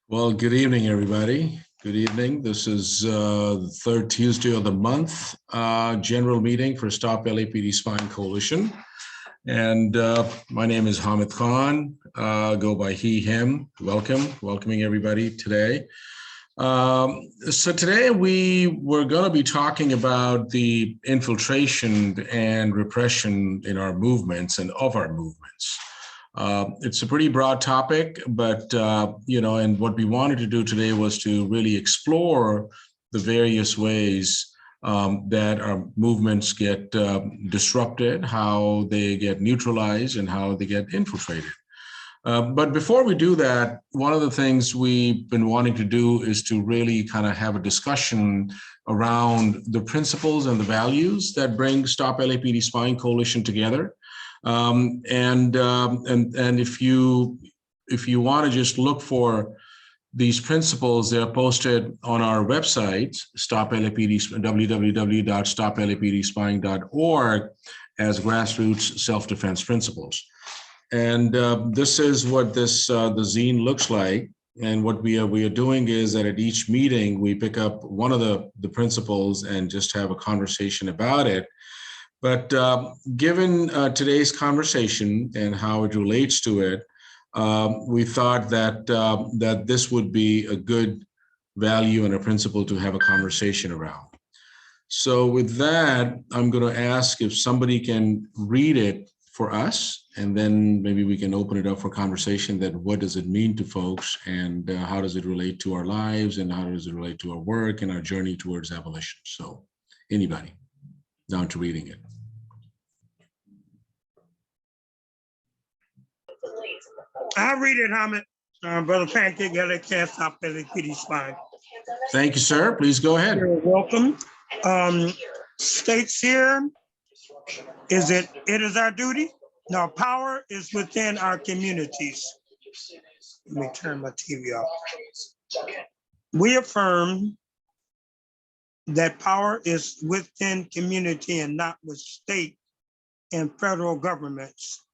Well, good evening, everybody. Good evening. This is the third Tuesday of the month, general meeting for Stop LAPD Spying Coalition. And my name is Hamid Khan, go by he, him. Welcoming everybody today. So today we were going to be talking about the infiltration and repression in our movements and of our movements. It's a pretty broad topic, but, and what we wanted to do today was to really explore the various ways that our movements get disrupted, how they get neutralized, and how they get infiltrated. But before we do that, one of the things we've been wanting to do is to really kind of have a discussion around the principles and the values that bring Stop LAPD Spying Coalition together. And if you want to just look for these principles, they're posted on our website, www.stoplapdspying.org, as Grassroots Self-Defense Principles. And this is what the zine looks like. And what we are doing is that at each meeting, we pick up one of the principles and just have a conversation about it. But given today's conversation and how it relates to it, we thought that that this would be a good value and a principle to have a conversation around. So with that, I'm going to ask if somebody can read it for us, and then maybe we can open it up for conversation that what does it mean to folks, and how does it relate to our lives, and how does it relate to our work and our journey towards abolition. So anybody, down to reading it. I'll read it, Hamid. Brother Pancake, LA can't stop LAPD spying. Thank you, sir. Please go ahead. You're welcome. States here, it is our duty. Now, power is within our communities. Let me turn my TV off. We affirm that power is within community and not with state and federal governments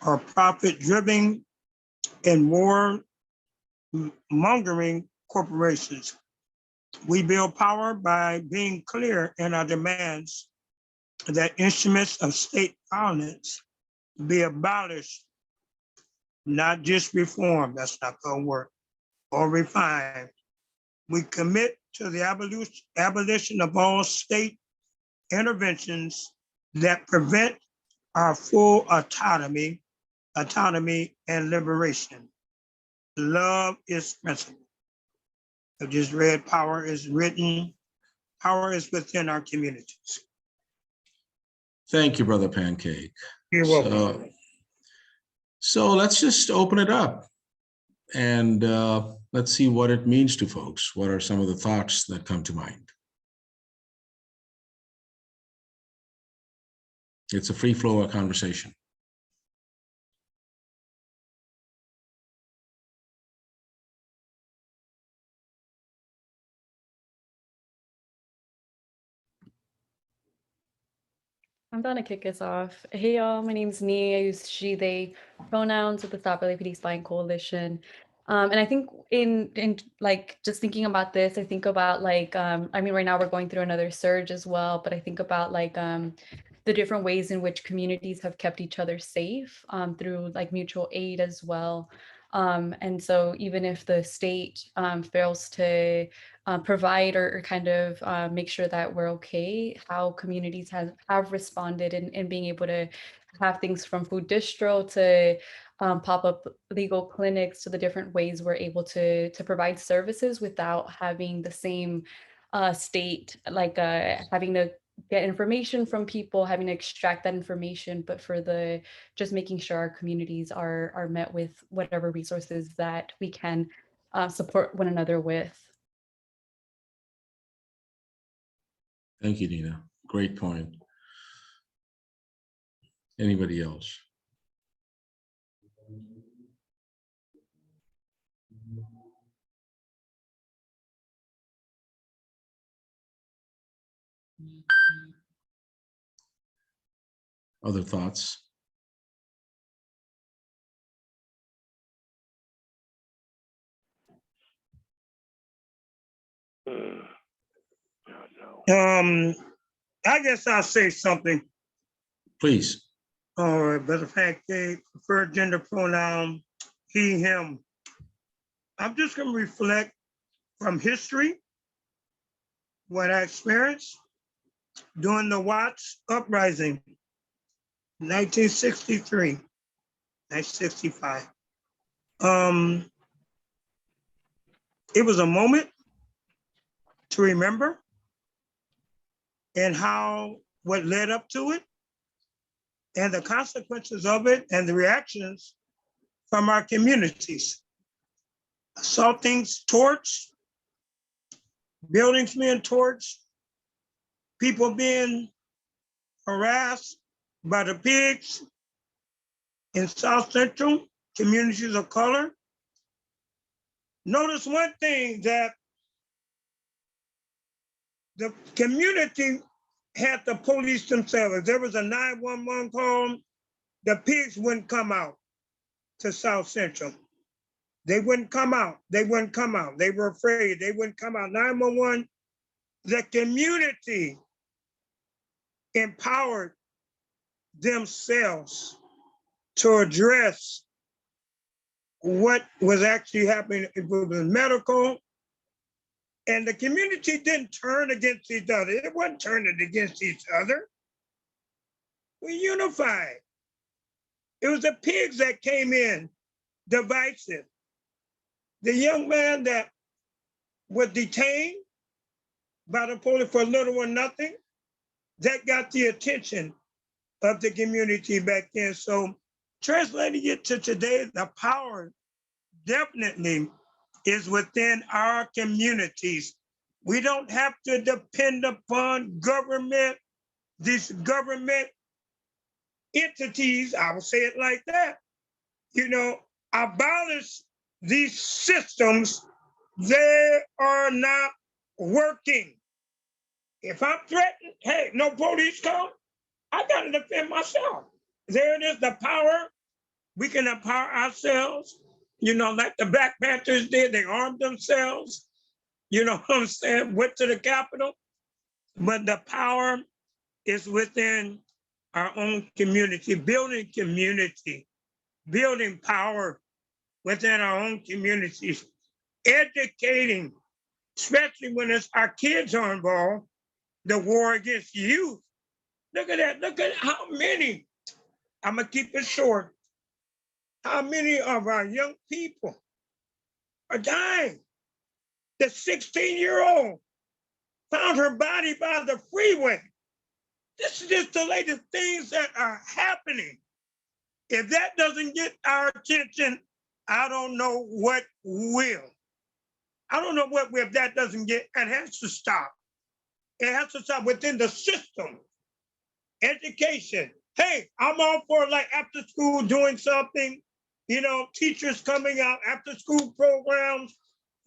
or profit-driven and war-mongering corporations. We build power by being clear in our demands that instruments of state violence be abolished, not just reformed, that's not gonna work, or refined. We commit to the abolition of all state interventions that prevent our full autonomy and liberation. Love is principle. I just read power is written, power is within our communities. Thank you, Brother Pancake. You're welcome. So let's just open it up and let's see what it means to folks. What are some of the thoughts that come to mind? It's a free flow of conversation. I'm going to kick us off. Hey y'all, my name's Nee. I use she, they pronouns with the Stop LAPD Spying Coalition. And I think in like just thinking about this, I think about like, I mean, right now we're going through another surge as well, but I think about like the different ways in which communities have kept each other safe through like mutual aid as well. And so even if the state fails to provide or kind of make sure that we're okay, how communities have responded in being able to have things from food distro to pop-up legal clinics to the different ways we're able to provide services without having the same state, like having to get information from people, having to extract that information, but for the just making sure our communities are met with whatever resources that we can support one another with. Thank you, Nina. Great point. Anybody else? Other thoughts? I guess I'll say something. Please. All right, Brother Pancake, preferred gender pronoun, he, him. I'm just going to reflect from history, what I experienced during the Watts uprising, 1963, 1965. It was a moment to remember and how what led up to it and the consequences of it and the reactions from our communities. I saw things torched, buildings being torched, people being harassed by the pigs in South Central, communities of color. Notice one thing, that the community had to police themselves. If there was a 911 call, the pigs wouldn't come out to South Central. They wouldn't come out. They wouldn't come out. They were afraid. They wouldn't come out. 911, the community empowered themselves to address what was actually happening. It was medical, and the community didn't turn against each other. It wasn't turning against each other. We unified. It was the pigs that came in divisive. The young man that was detained by the police for little or nothing, that got the attention of the community back then. So translating it to today, the power definitely is within our communities. We don't have to depend upon government, these government entities, I will say it like that, abolish these systems. They are not working. If I'm threatened, hey, no police come, I gotta defend myself. There it is, the power. We can empower ourselves, like the Black Panthers did. They armed themselves, you know what I'm saying, went to the Capitol. But the power is within our own community, building power within our own communities, educating, especially when it's our kids are involved, the war against youth. Look at that. Look at how many, I'm going to keep it short, how many of our young people are dying. The 16-year-old found her body by the freeway. This is just the latest things that are happening. If that doesn't get our attention, I don't know what will. I don't know what will. If that doesn't get, it has to stop. It has to stop within the system. Education. Hey, I'm all for like after school doing something, teachers coming out, after school programs,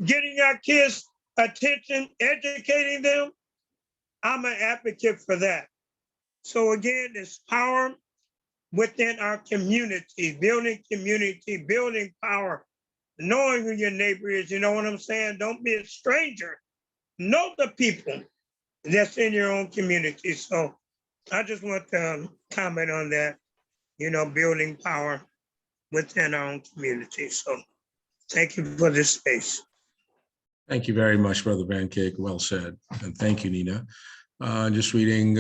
getting our kids attention, educating them. I'm an advocate for that. So again, it's power within our community, building power, knowing who your neighbor is, you know what I'm saying? Don't be a stranger. Know the people that's in your own community. So I just want to comment on that, building power within our own community. So thank you for this space. Thank you very much, Brother Pancake. Well said. And thank you, Nina. Just reading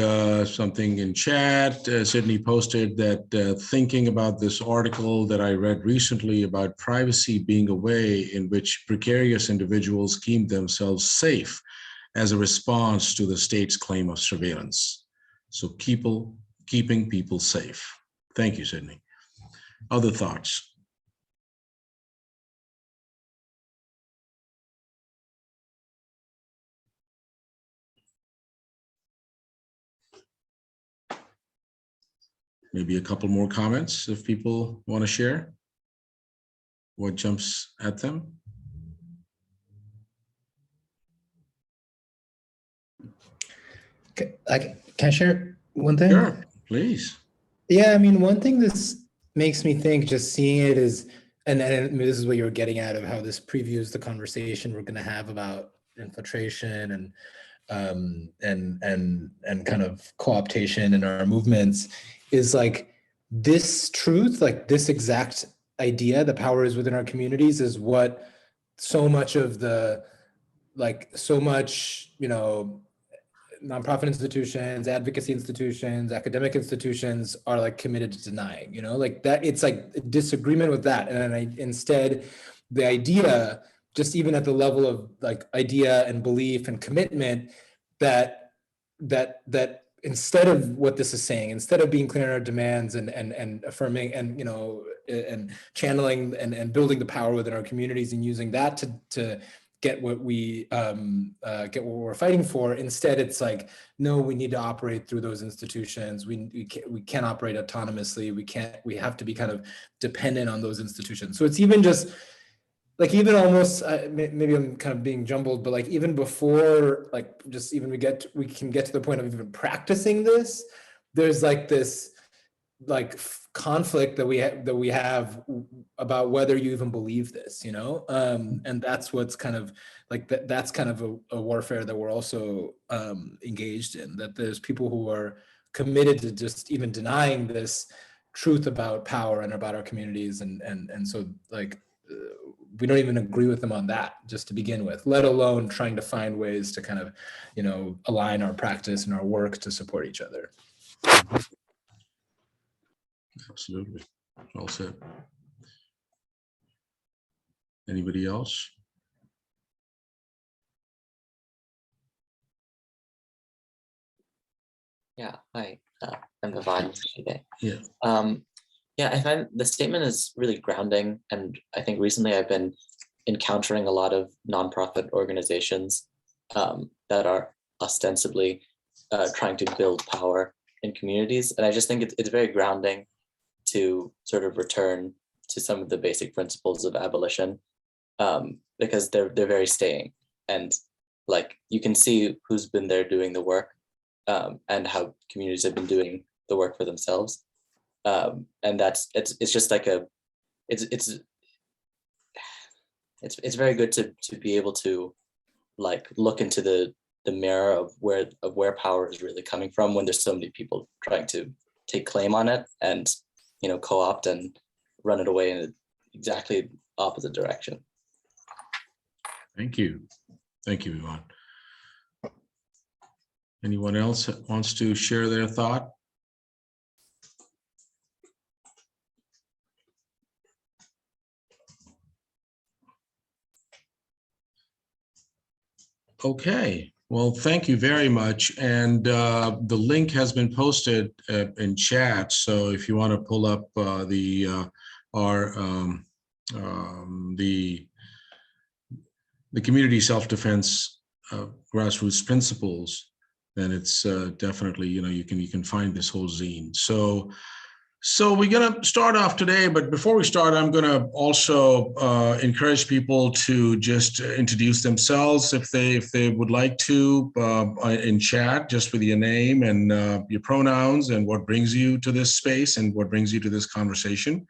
something in chat. Sydney posted that thinking about this article that I read recently about privacy being a way in which precarious individuals keep themselves safe as a response to the state's claim of surveillance. So keeping people safe. Thank you, Sydney. Other thoughts? Maybe a couple more comments if people want to share what jumps at them. Can I share one thing? Sure, please. Yeah, I mean, one thing this makes me think, just seeing it is, and this is what you're getting at of how this previews the conversation we're going to have about infiltration and and kind of co-optation in our movements is like this truth, like this exact idea, the power is within our communities, is what so much of the, like so much, you know, nonprofit institutions, advocacy institutions, academic institutions are like committed to denying, you know, like that. It's like a disagreement with that. And instead, the idea, just even at the level of like idea and belief and commitment, that instead of what this is saying, instead of being clear on our demands and affirming and, you know, and channeling and building the power within our communities and using that to get what we get what we're fighting for. Instead, it's like, no, we need to operate through those institutions. We can't operate autonomously. We have to be kind of dependent on those institutions. So it's even just like, even almost maybe I'm kind of being jumbled, but like even before, like just even we can get to the point of even practicing this, there's like this like conflict that we have about whether you even believe this, you know, and that's what's kind of like that's kind of a warfare that we're also engaged in, that there's people who are committed to just even denying this truth about power and about our communities, and so like we don't even agree with them on that, just to begin with, let alone trying to find ways to kind of, you know, align our practice and our work to support each other. Absolutely. Well said. Anybody else? Yeah, hi, I'm Vivan today. Yeah. Yeah, I find the statement is really grounding, and I think recently I've been encountering a lot of nonprofit organizations that are ostensibly trying to build power in communities, and I just think it's very grounding to sort of return to some of the basic principles of abolition, because they're very staying, and like you can see who's been there doing the work, and how communities have been doing the work for themselves, and it's just like it's very good to be able to like look into the mirror of where power is really coming from when there's so many people trying to take claim on it and, you know, co-opt and run it away in exactly opposite direction. Thank you. Thank you, Ivan. Anyone else that wants to share their thought? Okay, well, thank you very much. And the link has been posted in chat. So if you want to pull up the community self-defense grassroots principles, then it's definitely, you know, you can find this whole zine. So we're going to start off today, but before we start, I'm going to also encourage people to just introduce themselves if they would like to in chat, just with your name and your pronouns and what brings you to this space and what brings you to this conversation.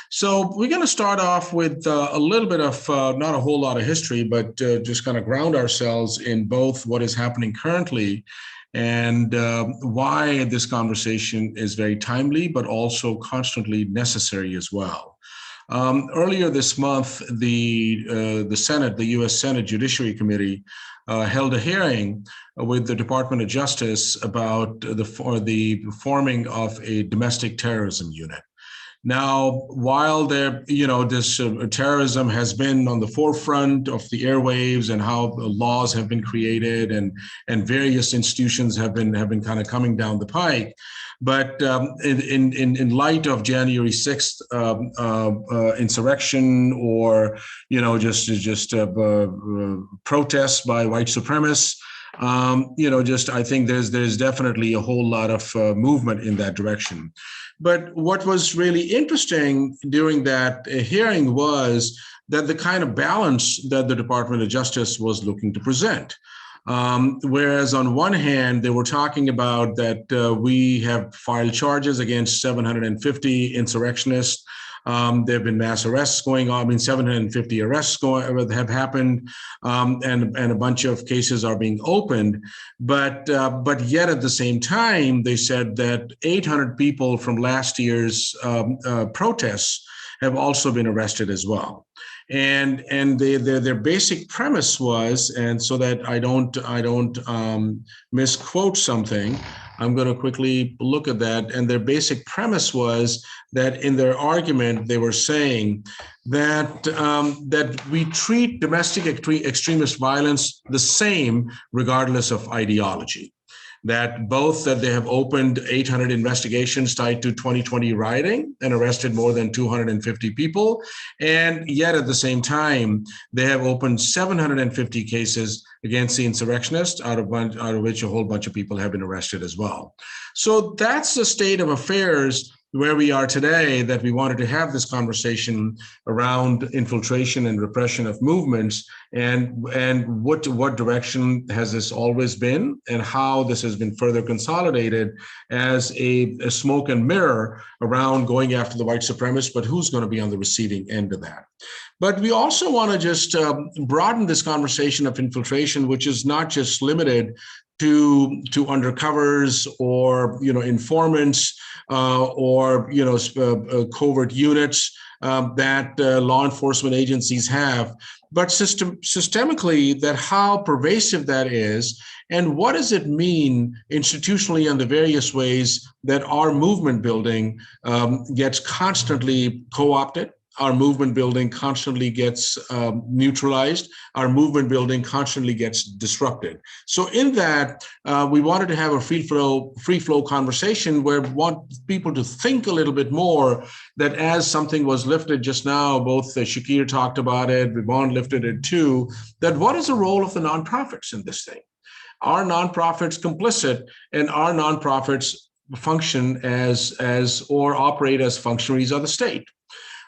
So we're going to start off with a little bit of not a whole lot of history, but just kind of ground ourselves in both what is happening currently and why this conversation is very timely, but also constantly necessary as well. Earlier this month, the Senate, the U.S. Senate Judiciary Committee, held a hearing with the Department of Justice about the forming of a domestic terrorism unit. Now, while there, you know, this terrorism has been on the forefront of the airwaves and how laws have been created and various institutions have been kind of coming down the pike, but in light of January 6th insurrection, or, you know, just protests by white supremacists, you know, just I think there's definitely a whole lot of movement in that direction. But what was really interesting during that hearing was that the kind of balance that the Department of Justice was looking to present. Whereas on one hand, they were talking about that we have filed charges against 750 insurrectionists There have been mass arrests going on. I mean, 750 arrests have happened, and a bunch of cases are being opened. But yet at the same time, they said that 800 people from last year's protests have also been arrested as well. And their basic premise was, and so that I don't misquote something, I'm going to quickly look at that. And their basic premise was that in their argument, they were saying that that we treat domestic extremist violence the same regardless of ideology. That they have opened 800 investigations tied to 2020 rioting and arrested more than 250 people. And yet at the same time, they have opened 750 cases against the insurrectionists, out of which a whole bunch of people have been arrested as well. So that's the state of affairs where we are today, that we wanted to have this conversation around infiltration and repression of movements, and what direction has this always been, and how this has been further consolidated as a smoke and mirror around going after the white supremacists, but who's going to be on the receiving end of that. But we also want to just broaden this conversation of infiltration, which is not just limited to undercovers or informants or covert units that law enforcement agencies have, but systemically, that how pervasive that is, and what does it mean institutionally in the various ways that our movement building gets constantly co-opted. Our movement building constantly gets neutralized. Our movement building constantly gets disrupted. So in that, we wanted to have a free flow conversation where we want people to think a little bit more, that as something was lifted just now, both Shakir talked about it, Vivon lifted it too, that what is the role of the nonprofits in this thing? Are nonprofits complicit, and are nonprofits function as or operate as functionaries of the state?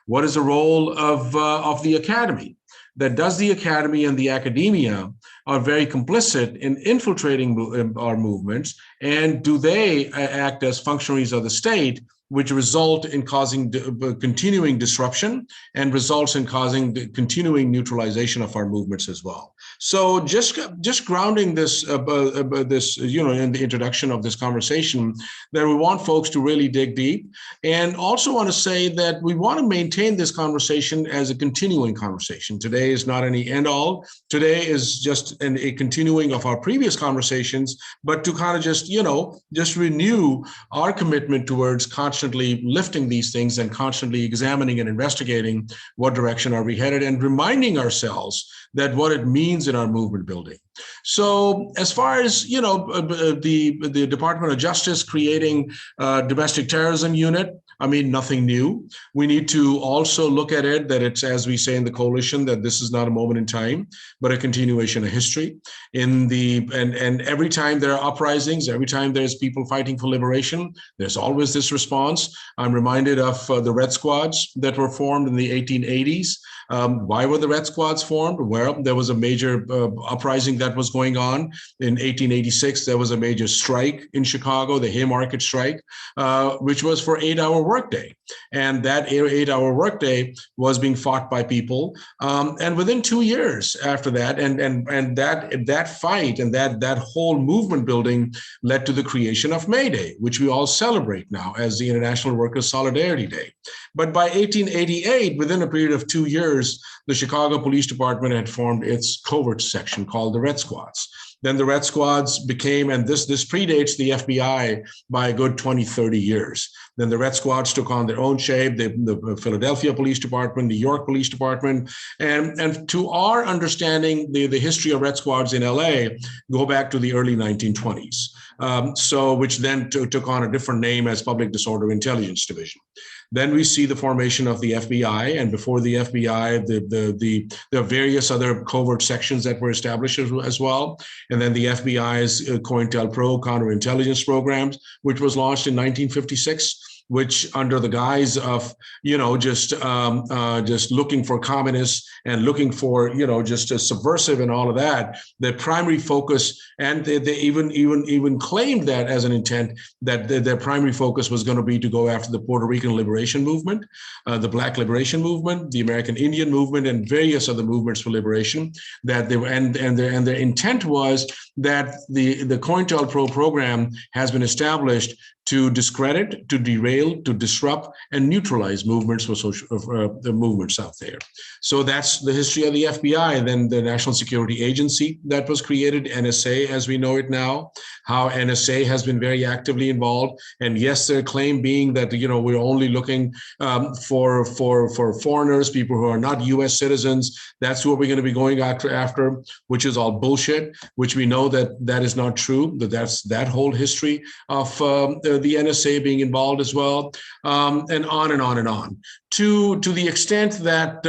What is the role of the academy? That does the academy and the academia are very complicit in infiltrating our movements, and do they act as functionaries of the state, which result in causing continuing disruption and results in causing the continuing neutralization of our movements as well. So just grounding this, in the introduction of this conversation, that we want folks to really dig deep, and also want to say that we want to maintain this conversation as a continuing conversation. Today is not any end all. Today is just a continuing of our previous conversations, but to kind of just renew our commitment towards constantly lifting these things and constantly examining and investigating what direction are we headed, and reminding ourselves that what it means in our movement building. So as far as, the Department of Justice creating a domestic terrorism unit, I mean, nothing new. We need to also look at it that it's, as we say in the coalition, that this is not a moment in time, but a continuation of history. And every time there are uprisings, every time there's people fighting for liberation, there's always this response. I'm reminded of the Red Squads that were formed in the 1880s. Why were the Red Squads formed? Well, there was a major uprising that was going on. In 1886, there was a major strike in Chicago, the Haymarket strike, which was for 8-hour workday. And that 8-hour workday was being fought by people. And within 2 years after that, and that fight and that whole movement building led to the creation of May Day, which we all celebrate now as the International Workers' Solidarity Day. But by 1888, within a period of 2 years, the Chicago Police Department had formed its covert section called the Red Squads. Then the Red Squads became, and this predates the FBI by a good 20, 30 years. Then the Red Squads took on their own shape, the Philadelphia Police Department, New York Police Department. And to our understanding, the history of Red Squads in LA go back to the early 1920s. Which then took on a different name as Public Disorder Intelligence Division. Then we see the formation of the FBI, and before the FBI, there are various other covert sections that were established as well. And then the FBI's COINTELPRO counterintelligence programs, which was launched in 1956. which under the guise of, just looking for communists and looking for, just a subversive and all of that, their primary focus, and they even claimed that as an intent, that their primary focus was going to be to go after the Puerto Rican liberation movement, the Black liberation movement, the American Indian movement, and various other movements for liberation. That they were, and their intent was that the COINTELPRO program has been established to discredit, to derail, to disrupt, and neutralize movements for the movements out there. So that's the history of the FBI. Then the National Security Agency that was created, NSA as we know it now, how NSA has been very actively involved. And yes, their claim being that, we're only looking for foreigners, people who are not US citizens. That's what we're going to be going after, which is all bullshit, which we know that is not true, that's that whole history of the NSA being involved as well, and on and on and on. To the extent that,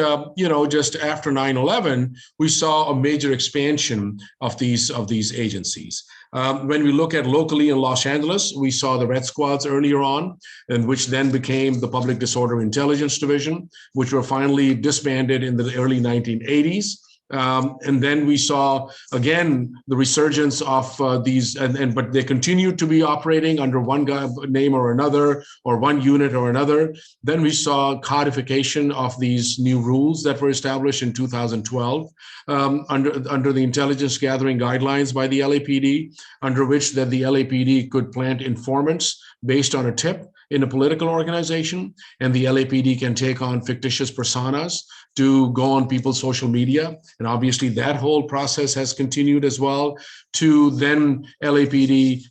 just after 9/11, we saw a major expansion of these agencies. When we look at locally in Los Angeles, we saw the Red Squads earlier on, and which then became the Public Disorder Intelligence Division, which were finally disbanded in the early 1980s. And then we saw again the resurgence of these, but they continued to be operating under one name or another, or one unit or another. Then we saw codification of these new rules that were established in 2012 under the intelligence gathering guidelines by the LAPD, under which that the LAPD could plant informants based on a tip in a political organization, and the LAPD can take on fictitious personas to go on people's social media. And obviously that whole process has continued as well, to then LAPD,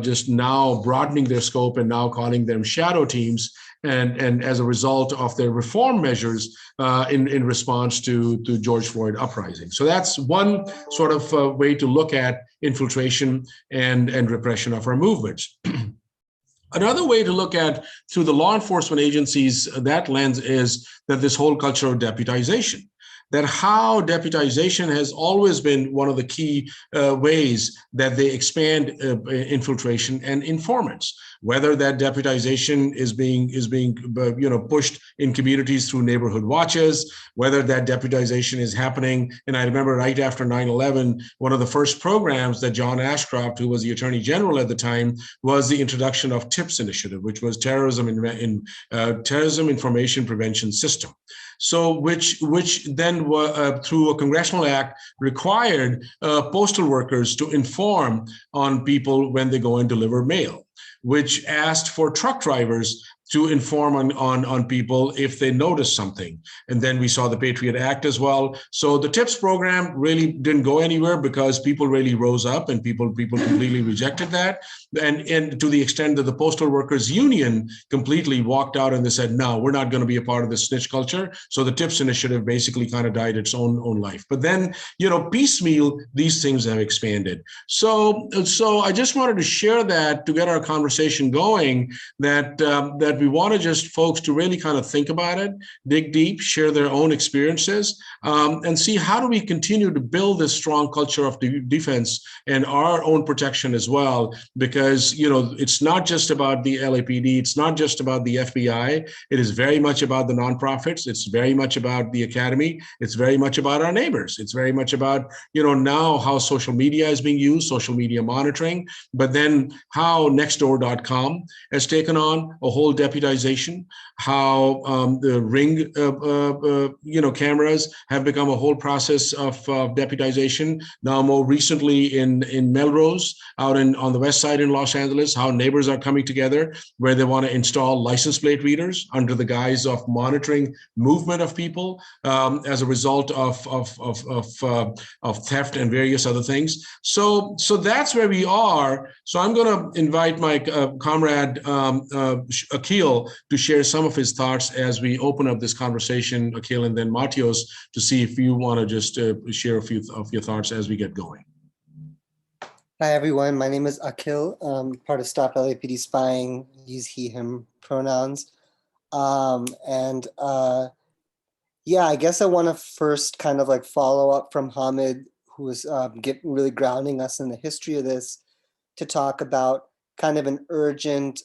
just now broadening their scope and now calling them shadow teams. And as a result of their reform measures in response to George Floyd uprising. So that's one sort of way to look at infiltration and repression of our movements. Another way to look at through the law enforcement agencies, that lens, is that this whole culture of deputization, that how deputization has always been one of the key ways that they expand infiltration and informants. Whether that deputization is being pushed in communities through neighborhood watches, whether that deputization is happening. And I remember right after 9/11, one of the first programs that John Ashcroft, who was the Attorney General at the time, was the introduction of TIPS initiative, which was Terrorism Information Prevention System. So which then through a congressional act required postal workers to inform on people when they go and deliver mail, which asked for truck drivers to inform on people if they notice something. And then we saw the Patriot Act as well. So the TIPS program really didn't go anywhere because people really rose up and people completely rejected that. And to the extent that the Postal Workers Union completely walked out and they said, no, we're not going to be a part of this snitch culture. So the TIPS initiative basically kind of died its own life. But then, piecemeal, these things have expanded. So I just wanted to share that to get our conversation going, that we want to just folks to really kind of think about it, dig deep, share their own experiences, and see how do we continue to build this strong culture of defense and our own protection as well. Because, it's not just about the LAPD, it's not just about the FBI, it is very much about the nonprofits, it's very much about the academy, it's very much about our neighbors, it's very much about, now how social media is being used, social media monitoring, but then how Nextdoor.com has taken on a whole deputization, how the Ring, cameras have become a whole process of deputization. Now, more recently in Melrose, out on the west side in Los Angeles, how neighbors are coming together where they want to install license plate readers under the guise of monitoring movement of people as a result of theft and various other things. So that's where we are. So I'm going to invite my comrade Akil to share some of his thoughts as we open up this conversation, Akil, and then Matios, to see if you want to just share a few of your thoughts as we get going. Hi, everyone. My name is Akil, part of Stop LAPD Spying, use he, him pronouns. Yeah, I guess I want to first kind of like follow up from Hamid, who was really grounding us in the history of this, to talk about kind of an urgent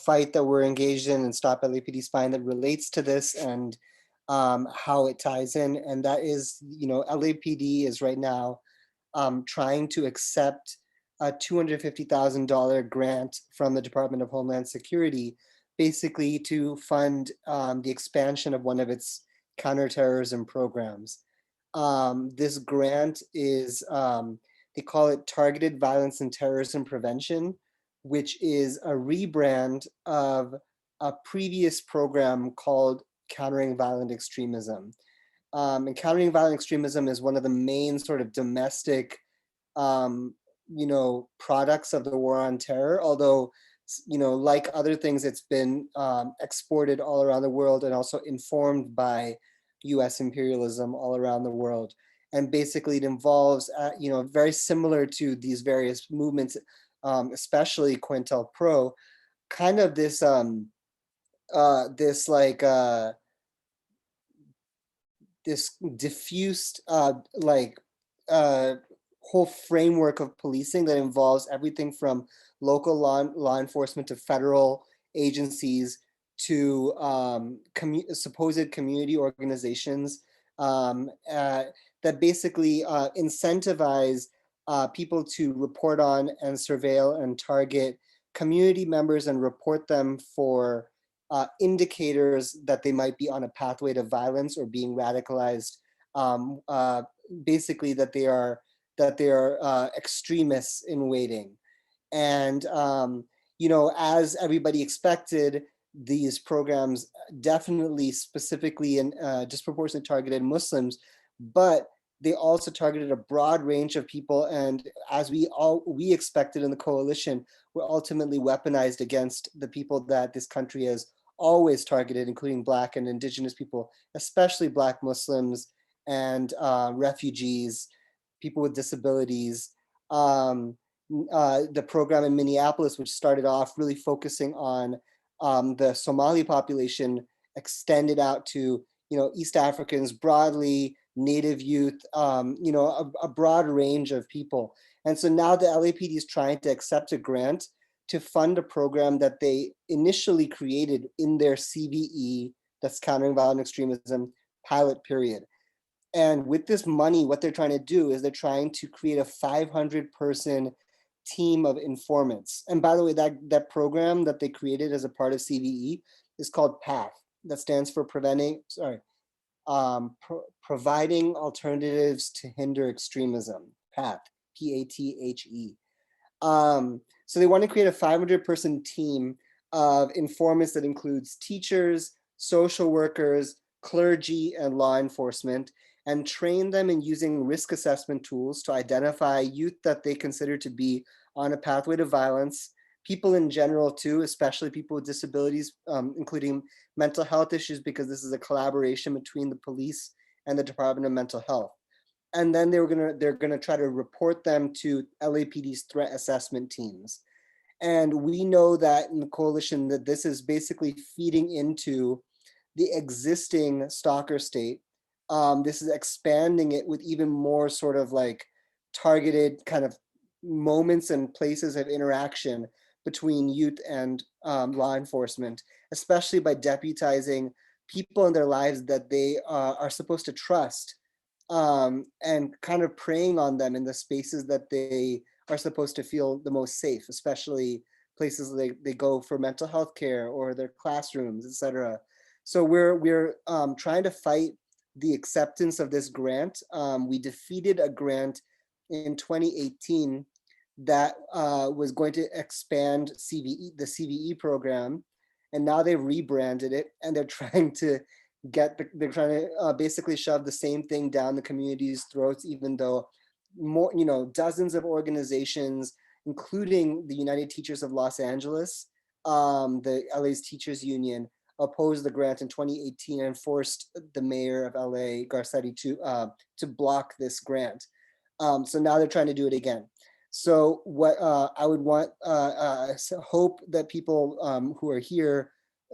fight that we're engaged in and Stop LAPD Spying that relates to this and how it ties in. And that is, LAPD is right now trying to accept a $250,000 grant from the Department of Homeland Security, basically to fund the expansion of one of its counterterrorism programs. This grant is, they call it Targeted Violence and Terrorism Prevention, which is a rebrand of a previous program called Countering Violent Extremism. And Countering Violent Extremism is one of the main sort of domestic, products of the war on terror, although, like other things, it's been exported all around the world and also informed by US imperialism all around the world. And basically it involves, very similar to these various movements, especially COINTELPRO, kind of this this diffused whole framework of policing that involves everything from local law enforcement to federal agencies to supposed community organizations that basically incentivize people to report on and surveil and target community members and report them for indicators that they might be on a pathway to violence or being radicalized, basically that they are extremists in waiting. And as everybody expected, these programs definitely specifically and disproportionately targeted Muslims, but they also targeted a broad range of people. And as we expected in the coalition, were ultimately weaponized against the people that this country has always targeted, including Black and Indigenous people, especially Black Muslims and refugees, people with disabilities. The program in Minneapolis, which started off really focusing on the Somali population, extended out to East Africans broadly, Native youth, a broad range of people. And so now the LAPD is trying to accept a grant to fund a program that they initially created in their CVE, that's Countering Violent Extremism, pilot period. And with this money, what they're trying to do is they're trying to create a 500-person team of informants. And by the way, that program that they created as a part of CVE is called PATHE. That stands for Providing Alternatives to Hinder Extremism, PATHE, P-A-T-H-E. So they want to create a 500-person team of informants that includes teachers, social workers, clergy, and law enforcement, and train them in using risk assessment tools to identify youth that they consider to be on a pathway to violence, people in general too, especially people with disabilities, including mental health issues, because this is a collaboration between the police and the Department of Mental Health. And then they're gonna try to report them to LAPD's threat assessment teams. And we know that in the coalition that this is basically feeding into the existing stalker state. This is expanding it with even more sort of like targeted kind of moments and places of interaction between youth and law enforcement, especially by deputizing people in their lives that they are supposed to trust, and kind of preying on them in the spaces that they are supposed to feel the most safe, especially places they go for mental health care or their classrooms, etc. So we're trying to fight the acceptance of this grant. We defeated a grant in 2018 that was going to expand the CVE program, and now they've rebranded it and they're trying to basically shove the same thing down the community's throats, even though more, dozens of organizations, including the United Teachers of Los Angeles, the LA's Teachers Union, opposed the grant in 2018 and forced the mayor of LA, Garcetti, to block this grant. So now they're trying to do it again. So what I would want, hope that people who are here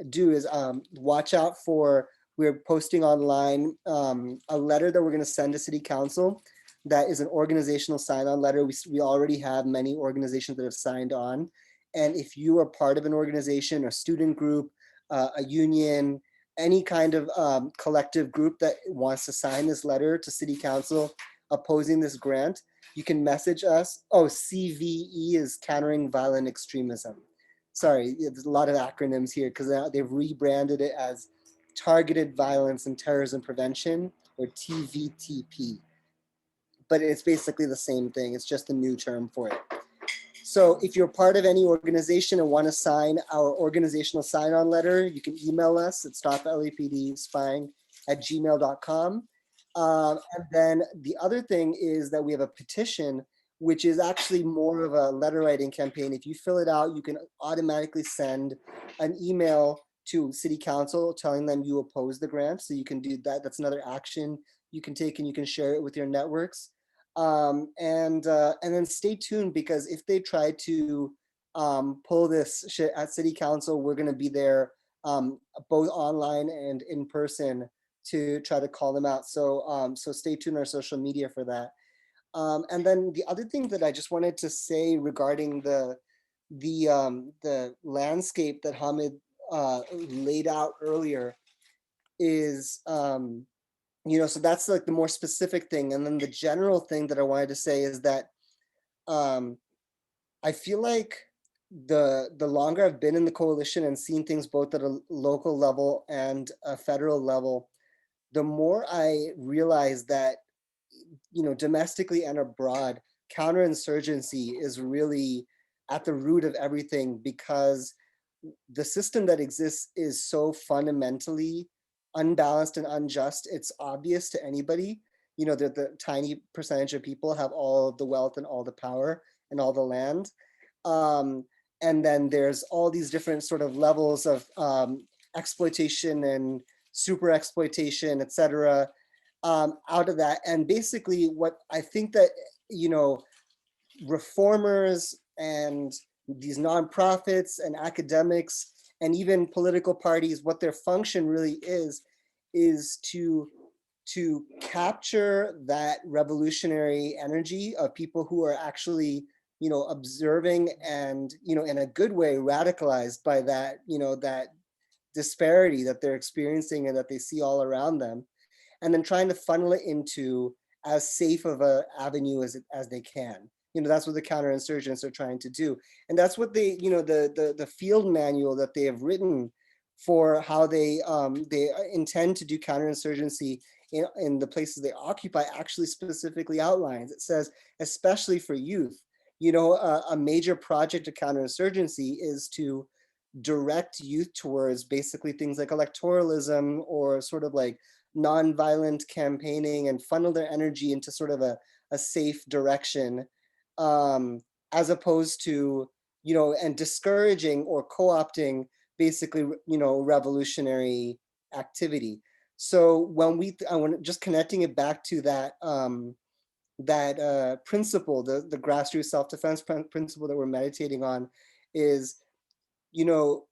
do is watch out for, we're posting online a letter that we're going to send to City Council that is an organizational sign-on letter. We already have many organizations that have signed on. And if you are part of an organization, a student group, a union, any kind of collective group that wants to sign this letter to City Council opposing this grant, you can message us. Oh, CVE is Countering Violent Extremism. Sorry, there's a lot of acronyms here because they've rebranded it as Targeted Violence and Terrorism Prevention, or TVTP. But it's basically the same thing. It's just a new term for it. So if you're part of any organization and want to sign our organizational sign-on letter, you can email us at stoplapdspying@gmail.com. And then the other thing is that we have a petition, which is actually more of a letter writing campaign. If you fill it out, you can automatically send an email to City Council telling them you oppose the grant. So you can do that. That's another action you can take, and you can share it with your networks. And then stay tuned, because if they try to pull this shit at City Council, we're going to be there both online and in person to try to call them out. So so stay tuned on our social media for that. And then the other thing that I just wanted to say regarding the landscape that Hamid laid out earlier is, you know, so that's like the more specific thing. And then the general thing that I wanted to say is that I feel like the longer I've been in the coalition and seen things both at a local level and a federal level, the more I realize that, you know, domestically and abroad, counterinsurgency is really at the root of everything, because the system that exists is so fundamentally unbalanced and unjust. It's obvious to anybody, you know, that the tiny percentage of people have all the wealth and all the power and all the land. And then there's all these different sort of levels of exploitation and super exploitation, et cetera, out of that. And basically what I think that, you know, reformers and these nonprofits and academics and even political parties, what their function really is to capture that revolutionary energy of people who are actually, you know, observing and, you know, in a good way, radicalized by that, you know, that disparity that they're experiencing and that they see all around them, and then trying to funnel it into as safe of an avenue as they can. You know, that's what the counterinsurgents are trying to do. And that's what they, you know, the field manual that they have written for how they intend to do counterinsurgency in the places they occupy actually specifically outlines. It says, especially for youth, you know, a major project of counterinsurgency is to direct youth towards basically things like electoralism or sort of like nonviolent campaigning, and funnel their energy into sort of a safe direction, as opposed to, you know, and discouraging or co-opting basically, you know, revolutionary activity. So when I want just connecting it back to that principle, the grassroots self-defense principle that we're meditating on, is, you know,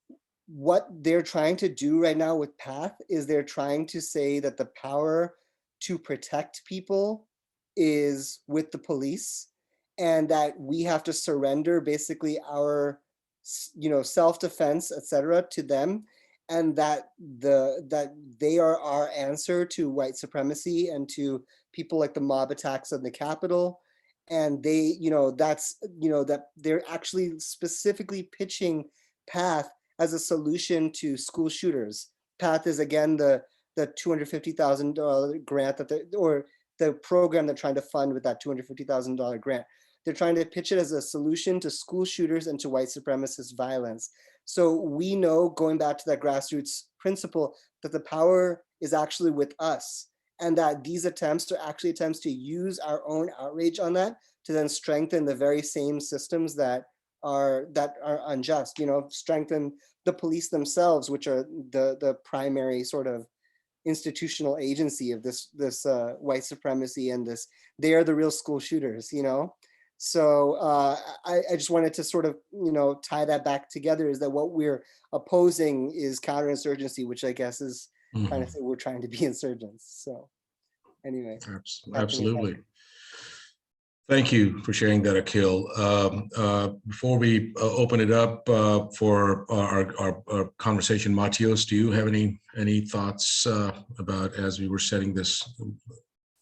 what they're trying to do right now with PATHE is they're trying to say that the power to protect people is with the police, and that we have to surrender basically our, you know, self-defense, etc., to them, and that they are our answer to white supremacy and to people like the mob attacks on the Capitol. And they, you know, that's, you know, that they're actually specifically pitching PATHE as a solution to school shooters. PATHE is, again, the $250,000 grant or the program they're trying to fund with that $250,000 grant. They're trying to pitch it as a solution to school shooters and to white supremacist violence. So we know, going back to that grassroots principle, that the power is actually with us, and that these attempts are actually attempts to use our own outrage on that to then strengthen the very same systems that are unjust, you know, strengthen the police themselves, which are the primary sort of institutional agency of this white supremacy, and this, they are the real school shooters, you know. So I just wanted to sort of, you know, tie that back together, is that what we're opposing is counterinsurgency, which I guess is trying to say we're trying to be insurgents. So anyway. Absolutely. Thank you for sharing that, Akhil. Before we open it up for our conversation, Matios, do you have any thoughts about as we were setting this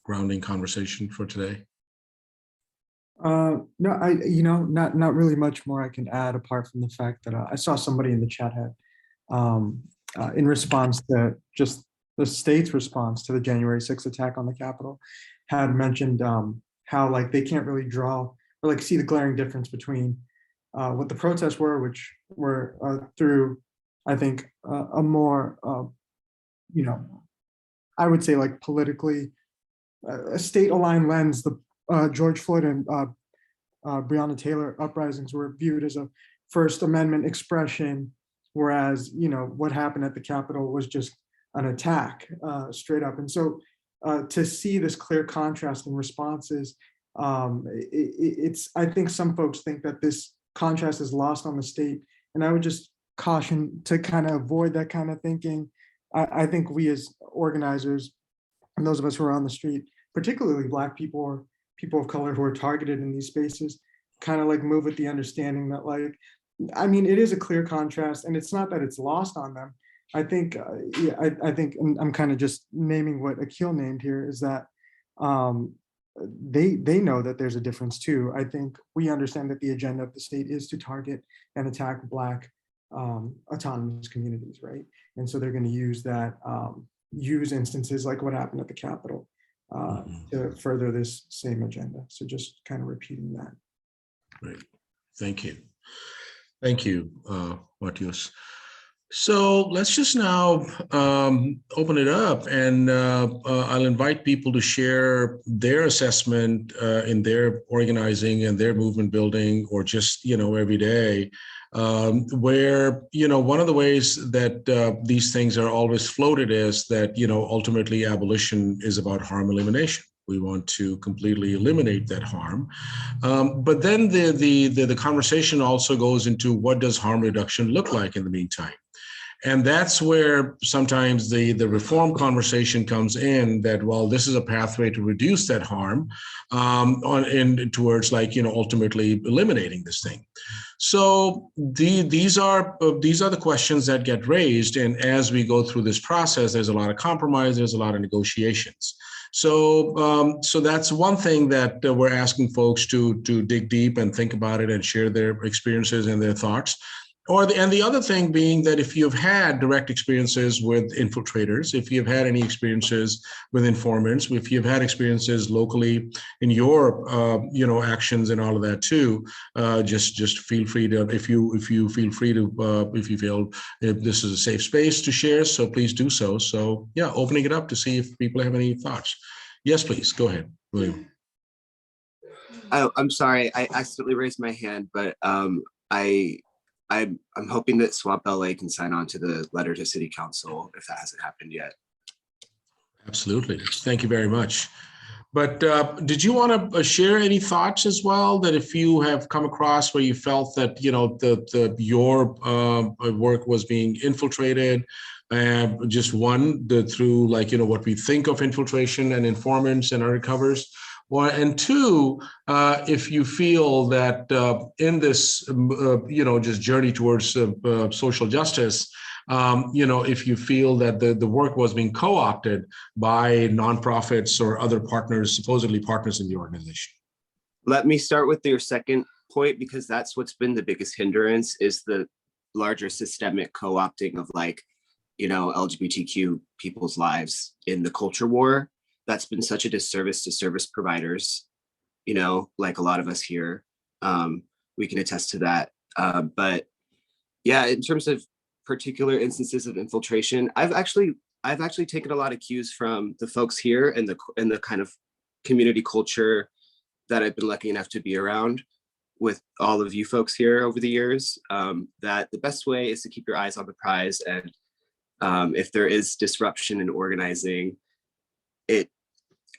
grounding conversation for today? No, not really much more I can add apart from the fact that I saw somebody in the chat had in response to just the state's response to the January 6th attack on the Capitol had mentioned how like they can't really draw or like see the glaring difference between what the protests were, which were through, I think, a more, I would say like politically, a state-aligned lens. The George Floyd and Breonna Taylor uprisings were viewed as a First Amendment expression, whereas what happened at the Capitol was just an attack, straight up. And so to see this clear contrast in responses, I think some folks think that this contrast is lost on the state, and I would just caution to kind of avoid that kind of thinking. I think we as organizers and those of us who are on the street, particularly Black people or people of color who are targeted in these spaces, kind of like move with the understanding that like, I mean, it is a clear contrast, and it's not that it's lost on them. I think, I think, and I'm kind of just naming what Akhil named here, is that they know that there's a difference too. I think we understand that the agenda of the state is to target and attack Black autonomous communities, right? And so they're going to use that, use instances like what happened at the Capitol to further this same agenda. So just kind of repeating that. Great, thank you. Thank you, Matios. So let's just now open it up, and I'll invite people to share their assessment in their organizing and their movement building, or just, every day, where, one of the ways that these things are always floated is that, ultimately abolition is about harm elimination. We want to completely eliminate that harm. But then the conversation also goes into what does harm reduction look like in the meantime? And that's where sometimes the reform conversation comes in, that, well, this is a pathway to reduce that harm towards like, ultimately eliminating this thing. So these are the questions that get raised. And as we go through this process, there's a lot of compromise, there's a lot of negotiations. So that's one thing that we're asking folks to dig deep and think about it and share their experiences and their thoughts. And the other thing being that if you've had direct experiences with infiltrators, if you've had any experiences with informants, if you've had experiences locally in your actions and all of that too, just feel free to, if you feel if this is a safe space to share, so please do so. So yeah, opening it up to see if people have any thoughts. Yes, please go ahead, William. Oh, I'm sorry, I accidentally raised my hand, but I'm hoping that Swap LA can sign on to the letter to City Council if that hasn't happened yet. Absolutely. Thank you very much. But did you want to share any thoughts as well, that if you have come across where you felt that, your work was being infiltrated, just through like, what we think of infiltration and informants and undercovers? And two, if you feel that in this, just journey towards social justice, if you feel that the work was being co-opted by nonprofits or other partners, supposedly partners in the organization. Let me start with your second point, because that's what's been the biggest hindrance, is the larger systemic co-opting of like, LGBTQ people's lives in the culture war. That's been such a disservice to service providers, like a lot of us here. We can attest to that. But yeah, in terms of particular instances of infiltration, I've actually taken a lot of cues from the folks here and the kind of community culture that I've been lucky enough to be around with all of you folks here over the years, that the best way is to keep your eyes on the prize. And if there is disruption in organizing,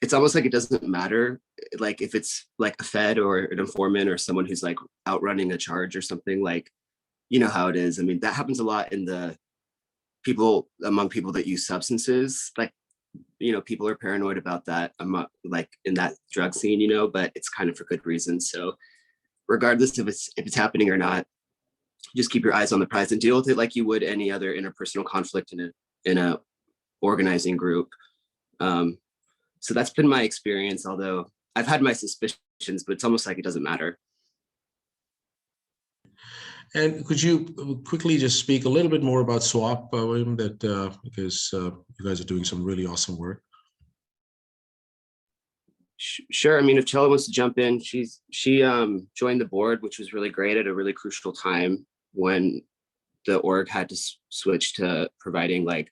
it's almost like it doesn't matter, like if it's like a Fed or an informant or someone who's like outrunning a charge or something, like, how it is. I mean, that happens a lot in among people that use substances. Like people are paranoid about that. I'm not like in that drug scene, but it's kind of for good reason. So regardless if it's happening or not, just keep your eyes on the prize and deal with it like you would any other interpersonal conflict in a organizing group. So that's been my experience, although I've had my suspicions, but it's almost like it doesn't matter. And could you quickly just speak a little bit more about SWAP, William, because you guys are doing some really awesome work. Sure. I mean, if Chella wants to jump in, she joined the board, which was really great at a really crucial time when the org had to switch to providing like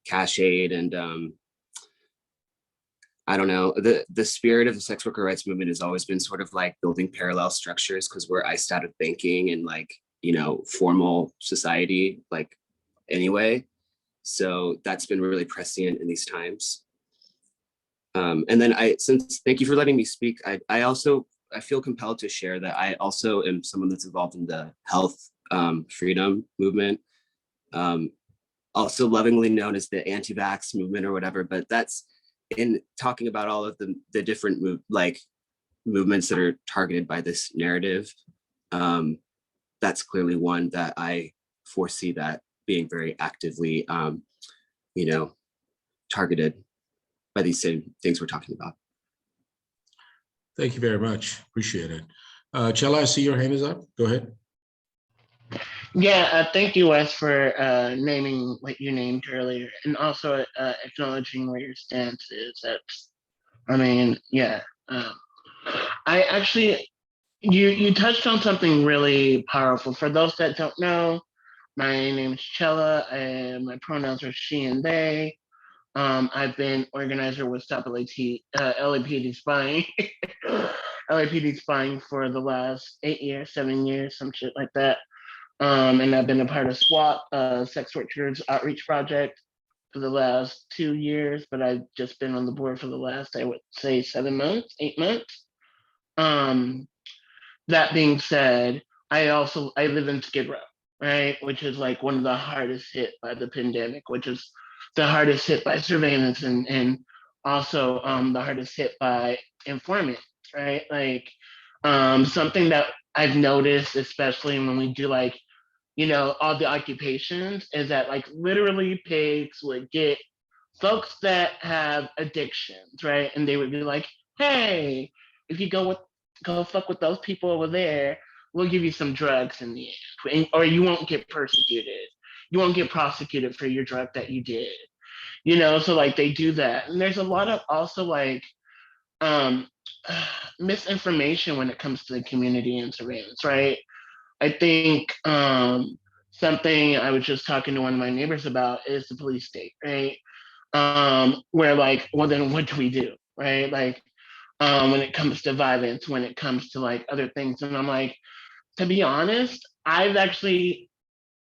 cash aid and I don't know, the spirit of the sex worker rights movement has always been sort of like building parallel structures because we're iced out of banking and like, formal society, like anyway. So that's been really prescient in these times. And then thank you for letting me speak. I feel compelled to share that I also am someone that's involved in the health freedom movement, also lovingly known as the anti-vax movement or whatever, but that's in talking about all of the different movements that are targeted by this narrative. That's clearly one that I foresee that being very actively, targeted by these same things we're talking about. Thank you very much. Appreciate it. Chella, I see your hand is up. Go ahead. Yeah, thank you, Wes, for naming what you named earlier, and also acknowledging where your stance is. I actually, you touched on something really powerful. For those that don't know, my name is Chella, and my pronouns are she and they. I've been organizer with Stop LAPD Spying, LAPD Spying for the last 8 years, 7 years, some shit like that. And I've been a part of SWAT, Sex Workers Outreach Project, for the last 2 years, but I've just been on the board for the last, I would say, 7 months, 8 months. That being said, I live in Skid Row, right? Which is like one of the hardest hit by the pandemic, which is the hardest hit by surveillance and also the hardest hit by informants, right? Like something that I've noticed, especially when we do like, all the occupations, is that like literally pigs would get folks that have addictions, right? And they would be like, hey, if you go fuck with those people over there, we'll give you some drugs in the end, or you won't get persecuted. You won't get prosecuted for your drug that you did. So like they do that. And there's a lot of also like misinformation when it comes to the community and surveillance, right? I think something I was just talking to one of my neighbors about is the police state, right? Where like, well, then what do we do, right? Like, when it comes to violence, when it comes to like other things. And I'm like, to be honest, I've actually,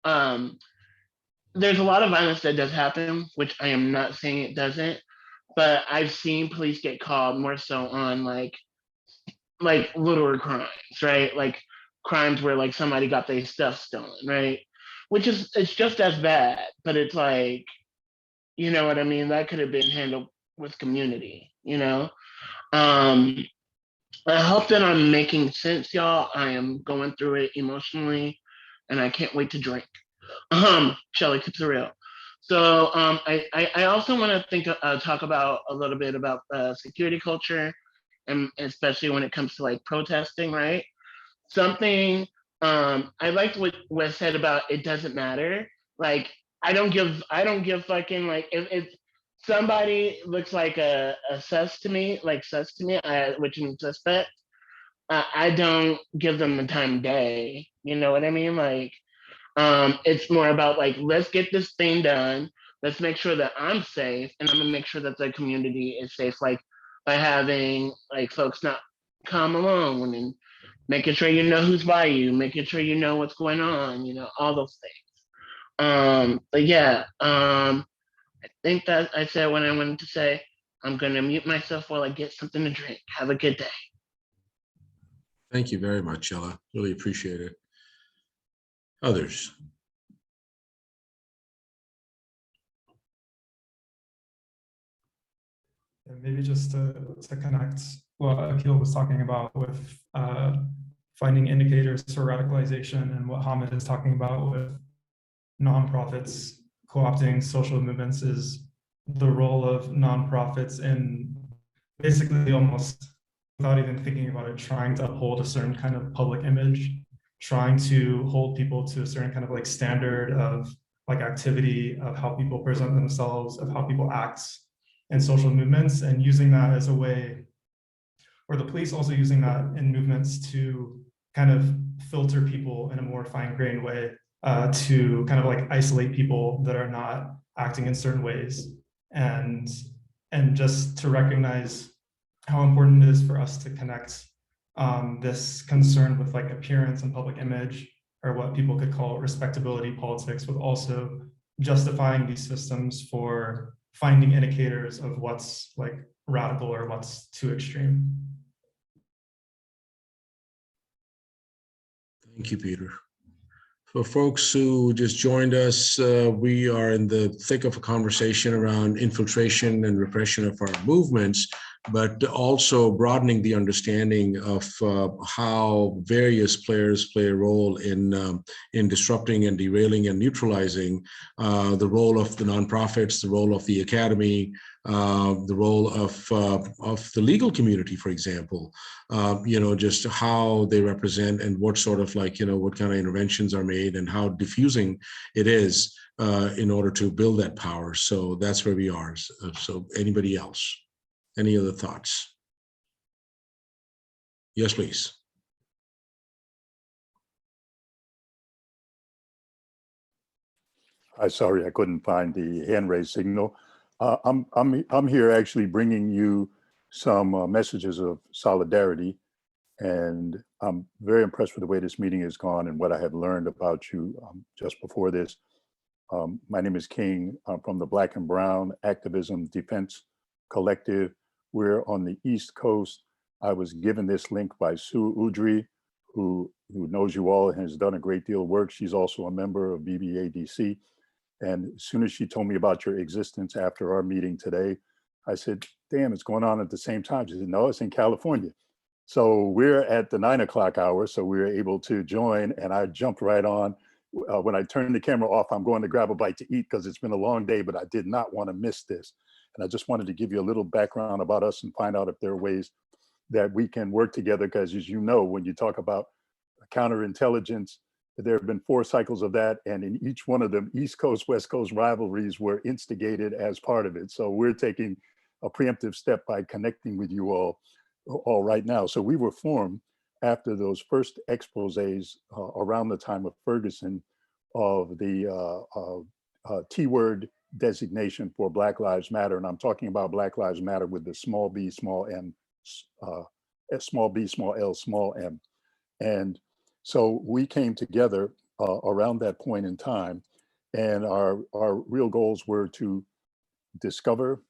there's a lot of violence that does happen, which I am not saying it doesn't, but I've seen police get called more so on like littler crimes, right? Like crimes where like somebody got their stuff stolen, right? Which is, it's just as bad, but it's like, you know what I mean? That could have been handled with community, I hope that I'm making sense, y'all. I am going through it emotionally, and I can't wait to drink. Shelly, keeps it real. So I also want to talk about a little bit about security culture, and especially when it comes to like protesting, right? Something I liked what Wes said about it doesn't matter. Like I don't give fucking like if somebody looks like a sus to me, which is suspect, I don't give them the time of day. You know what I mean? Like, it's more about like, let's get this thing done. Let's make sure that I'm safe, and I'm gonna make sure that the community is safe, like by having like folks not come alone and making sure you know who's by you, making sure you know what's going on, all those things. But yeah, I think that I said what I wanted to say. I'm gonna mute myself while I get something to drink. Have a good day. Thank you very much, Chella. Really appreciate it. Others? And maybe just to connect what Akil was talking about with finding indicators for radicalization and what Hamid is talking about with nonprofits co-opting social movements is the role of nonprofits in basically almost without even thinking about it, trying to uphold a certain kind of public image, trying to hold people to a certain kind of like standard of like activity, of how people present themselves, of how people act in social movements, and using that as a way, or the police also using that in movements to kind of filter people in a more fine-grained way, to kind of like isolate people that are not acting in certain ways, and just to recognize how important it is for us to connect this concern with like appearance and public image, or what people could call respectability politics, with also justifying these systems for finding indicators of what's like radical or what's too extreme. Thank you, Peter. For folks who just joined us, we are in the thick of a conversation around infiltration and repression of our movements, but also broadening the understanding of how various players play a role in disrupting and derailing and neutralizing the role of the nonprofits, the role of the academy, the role of the legal community, for example, just how they represent and what sort of like, what kind of interventions are made and how diffusing it is in order to build that power. So that's where we are. So anybody else? Any other thoughts? Yes, please. Sorry, I couldn't find the hand raise signal. I'm here actually bringing you some messages of solidarity, and I'm very impressed with the way this meeting has gone and what I have learned about you just before this. My name is King. I'm from the Black and Brown Activism Defense Collective. We're on the East Coast. I was given this link by Sue Udry, who knows you all and has done a great deal of work. She's also a member of BBADC. And as soon as she told me about your existence after our meeting today, I said, damn, it's going on at the same time. She said, no, it's in California. So we're at the 9 o'clock hour, so we were able to join, and I jumped right on. When I turned the camera off, I'm going to grab a bite to eat because it's been a long day, but I did not want to miss this. And I just wanted to give you a little background about us and find out if there are ways that we can work together, because as you know, when you talk about counterintelligence, there have been 4 cycles of that, and in each one of them, East Coast, West Coast rivalries were instigated as part of it. So we're taking a preemptive step by connecting with you all right now. So we were formed after those first exposés around the time of Ferguson of the T-word designation for Black Lives Matter. And I'm talking about Black Lives Matter with the small b, small m, small b, small l, small m. And so we came together around that point in time, and our real goals were to discover,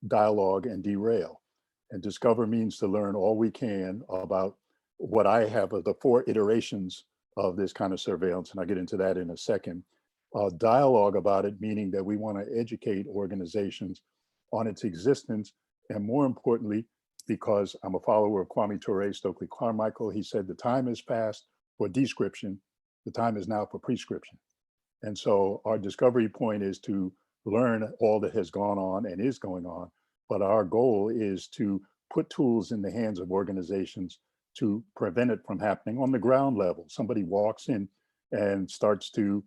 dialogue, and derail. And discover means to learn all we can about what I have of the 4 iterations of this kind of surveillance, and I'll get into that in a second. Dialogue about it, meaning that we want to educate organizations on its existence, and more importantly, because I'm a follower of Kwame Ture, Stokely Carmichael, he said the time is past for description, the time is now for prescription. And so our discovery point is to learn all that has gone on and is going on, but our goal is to put tools in the hands of organizations to prevent it from happening on the ground level. Somebody walks in and starts to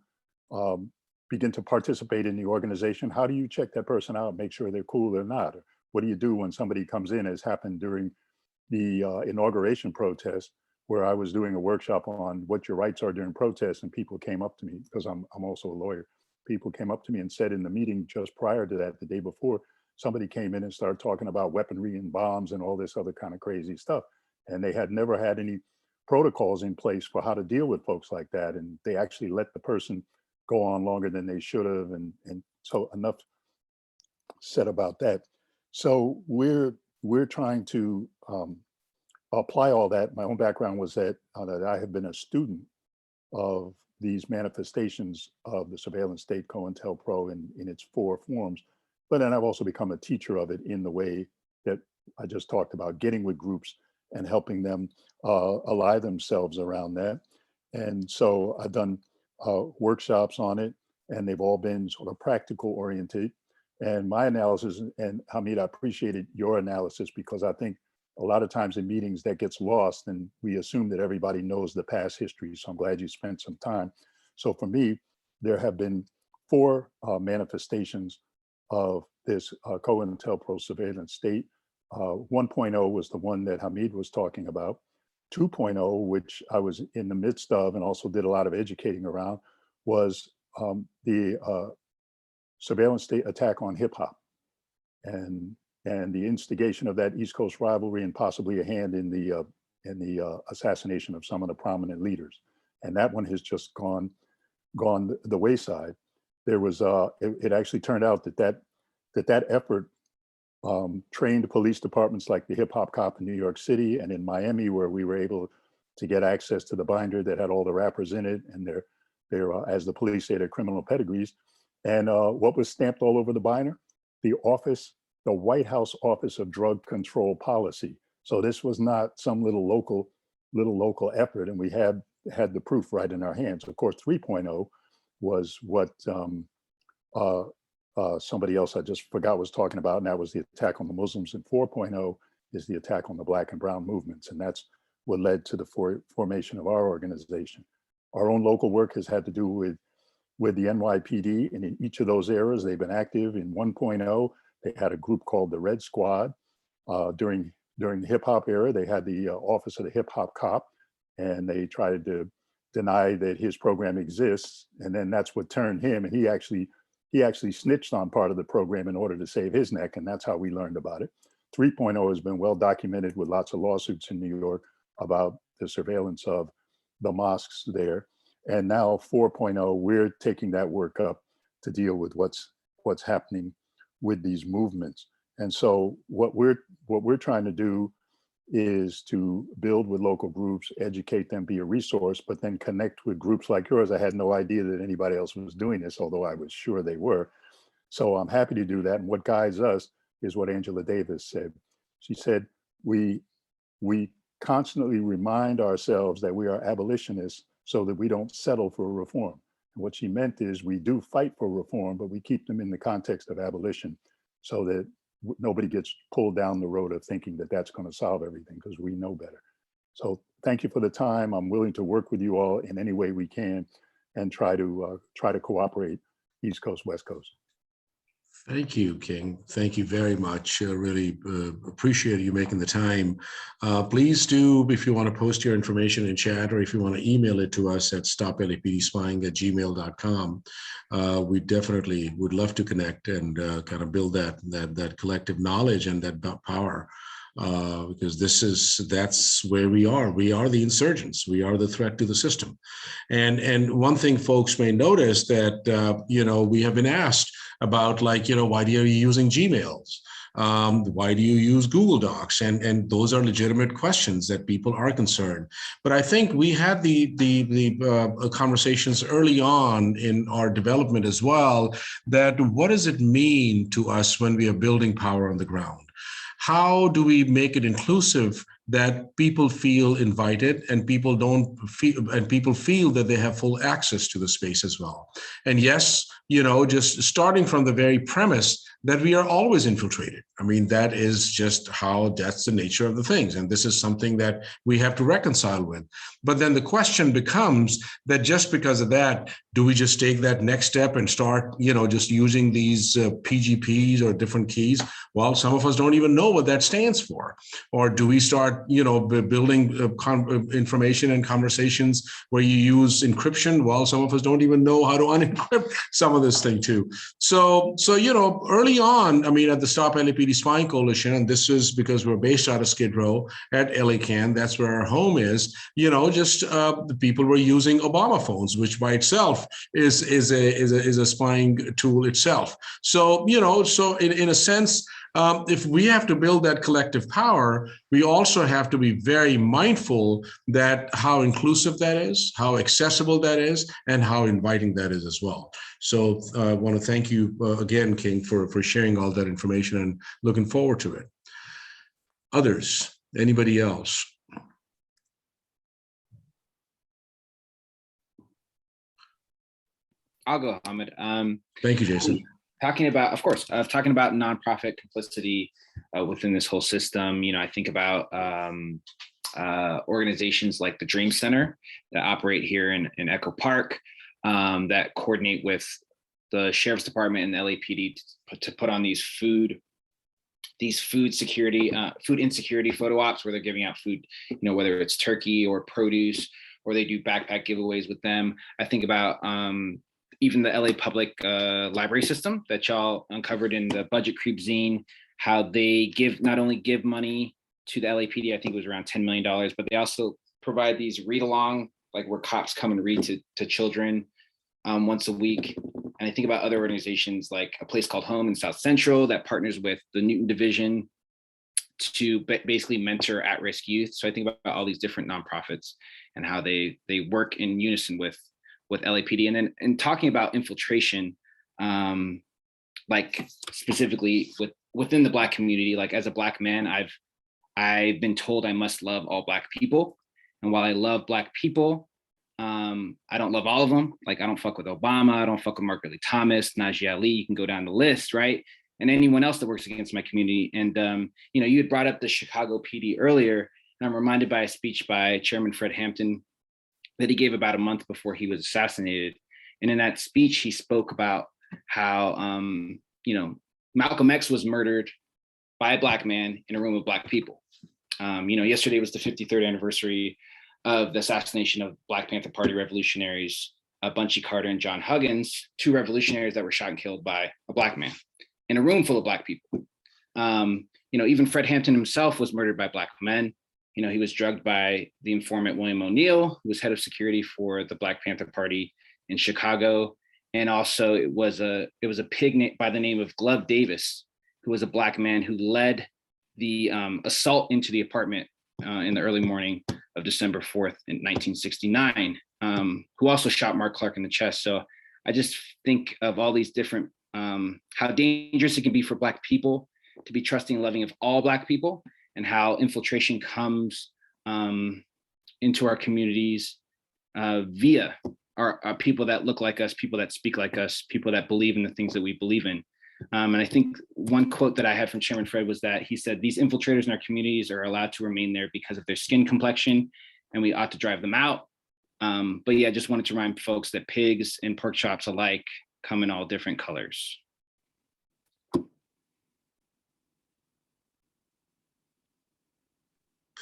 begin to participate in the organization. How do you check that person out, make sure they're cool or not? Or what do you do when somebody comes in, as happened during the inauguration protest, where I was doing a workshop on what your rights are during protests, and people came up to me, because I'm also a lawyer. People came up to me and said in the meeting just prior to that, the day before, somebody came in and started talking about weaponry and bombs and all this other kind of crazy stuff. And they had never had any protocols in place for how to deal with folks like that. And they actually let the person go on longer than they should have. And so enough said about that. So we're trying to apply all that. My own background was that I have been a student of these manifestations of the surveillance state, COINTELPRO, in its 4 forms. But then I've also become a teacher of it in the way that I just talked about, getting with groups and helping them ally themselves around that. And so I've done workshops on it, and they've all been sort of practical oriented. And my analysis, and Hamid, I appreciated your analysis, because I think a lot of times in meetings that gets lost and we assume that everybody knows the past history. So I'm glad you spent some time. So for me, there have been 4 manifestations of this COINTELPRO surveillance state. 1.0 was the one that Hamid was talking about. 2.0, which I was in the midst of and also did a lot of educating around, was the surveillance state attack on hip hop, and the instigation of that East Coast rivalry, and possibly a hand in the assassination of some of the prominent leaders. And that one has just gone the wayside. There was it actually turned out that effort trained police departments like the Hip Hop Cop in New York City and in Miami, where we were able to get access to the binder that had all the rappers in it and their as the police say, their criminal pedigrees. And what was stamped all over the binder? The White House Office of Drug Control Policy. So this was not some little local effort, and we had the proof right in our hands. Of course, 3.0 was what somebody else I just forgot was talking about, and that was the attack on the Muslims. And 4.0 is the attack on the Black and brown movements, and that's what led to the formation of our organization. Our own local work has had to do with the NYPD, and in each of those eras, they've been active. In 1.0, they had a group called the Red Squad. During the hip hop era, they had the Office of the Hip Hop Cop, and they tried to deny that his program exists. And then that's what turned him, and he actually snitched on part of the program in order to save his neck, and that's how we learned about it. 3.0 has been well documented with lots of lawsuits in New York about the surveillance of the mosques there. And now 4.0, we're taking that work up to deal with what's happening with these movements. And so what we're trying to do is to build with local groups, educate them, be a resource, but then connect with groups like yours. I had no idea that anybody else was doing this, although I was sure they were. So I'm happy to do that. And what guides us is what Angela Davis said. She said, we constantly remind ourselves that we are abolitionists so that we don't settle for reform. And what she meant is we do fight for reform, but we keep them in the context of abolition so that nobody gets pulled down the road of thinking that that's going to solve everything, because we know better. So thank you for the time. I'm willing to work with you all in any way we can and try to cooperate East Coast, West Coast. Thank you, King. Thank you very much. Really appreciate you making the time. Please do, if you want to post your information in chat, or if you want to email it to us at stoplapdspying@gmail.com. We definitely would love to connect and kind of build that collective knowledge and that power. Because that's where we are. We are the insurgents. We are the threat to the system. And one thing folks may notice that, we have been asked about, why are you using Gmails? Why do you use Google Docs? And those are legitimate questions that people are concerned. But I think we had the conversations early on in our development as well, that what does it mean to us when we are building power on the ground? How do we make it inclusive that people feel invited and people feel that they have full access to the space as well? And yes, just starting from the very premise that we are always infiltrated. I mean, that is just that's the nature of the things. And this is something that we have to reconcile with. But then the question becomes that just because of that, do we just take that next step and start, just using these PGPs or different keys? Well, some of us don't even know what that stands for. Or do we start, building information and conversations where you use encryption? Well, some of us don't even know how to unencrypt some of this thing too. So early on, at the Stop LAPD Spying Coalition, and this is because we're based out of Skid Row at LACAN, that's where our home is, the people were using Obama phones, which by itself is a spying tool itself. So, in a sense, if we have to build that collective power, we also have to be very mindful that how inclusive that is, how accessible that is, and how inviting that is as well. So I want to thank you again, King, for sharing all that information, and looking forward to it. Others, anybody else? I'll go, Ahmed. Thank you, Jason. Talking about, of course, talking about nonprofit complicity within this whole system. You know, I think about organizations like the Dream Center that operate here in Echo Park, that coordinate with the Sheriff's Department and the LAPD to put on these food insecurity photo ops where they're giving out food, you know, whether it's turkey or produce, or they do backpack giveaways with them. I think about even the LA Public Library system that y'all uncovered in the Budget Creep zine, how they not only give money to the LAPD, I think it was around $10 million, but they also provide these read along, like where cops come and read to children once a week. And I think about other organizations like a place called Home in South Central that partners with the Newton Division to basically mentor at-risk youth. So I think about all these different nonprofits and how they work in unison with LAPD. And then talking about infiltration, like specifically within the Black community, like as a Black man, I've been told I must love all Black people. And while I love Black people, I don't love all of them. Like I don't fuck with Obama, I don't fuck with Mark Ridley Thomas, Najee Ali, you can go down the list, right? And anyone else that works against my community. And you know, you had brought up the Chicago PD earlier, and I'm reminded by a speech by Chairman Fred Hampton that he gave about a month before he was assassinated. And in that speech, he spoke about how, you know, Malcolm X was murdered by a Black man in a room of Black people. You know, yesterday was the 53rd anniversary of the assassination of Black Panther Party revolutionaries, Bunchy Carter and John Huggins, two revolutionaries that were shot and killed by a Black man in a room full of Black people. You know, even Fred Hampton himself was murdered by Black men. You know, he was drugged by the informant William O'Neill, who was head of security for the Black Panther Party in Chicago. And also it was a pig by the name of Glove Davis, who was a Black man who led the assault into the apartment in the early morning of December 4th in 1969, who also shot Mark Clark in the chest. So I just think of all these different, how dangerous it can be for Black people to be trusting and loving of all Black people, and how infiltration comes into our communities via our people that look like us, people that speak like us, people that believe in the things that we believe in. And I think one quote that I had from Chairman Fred was that he said, "These infiltrators in our communities are allowed to remain there because of their skin complexion, and we ought to drive them out." But yeah, I just wanted to remind folks that pigs and pork chops alike come in all different colors.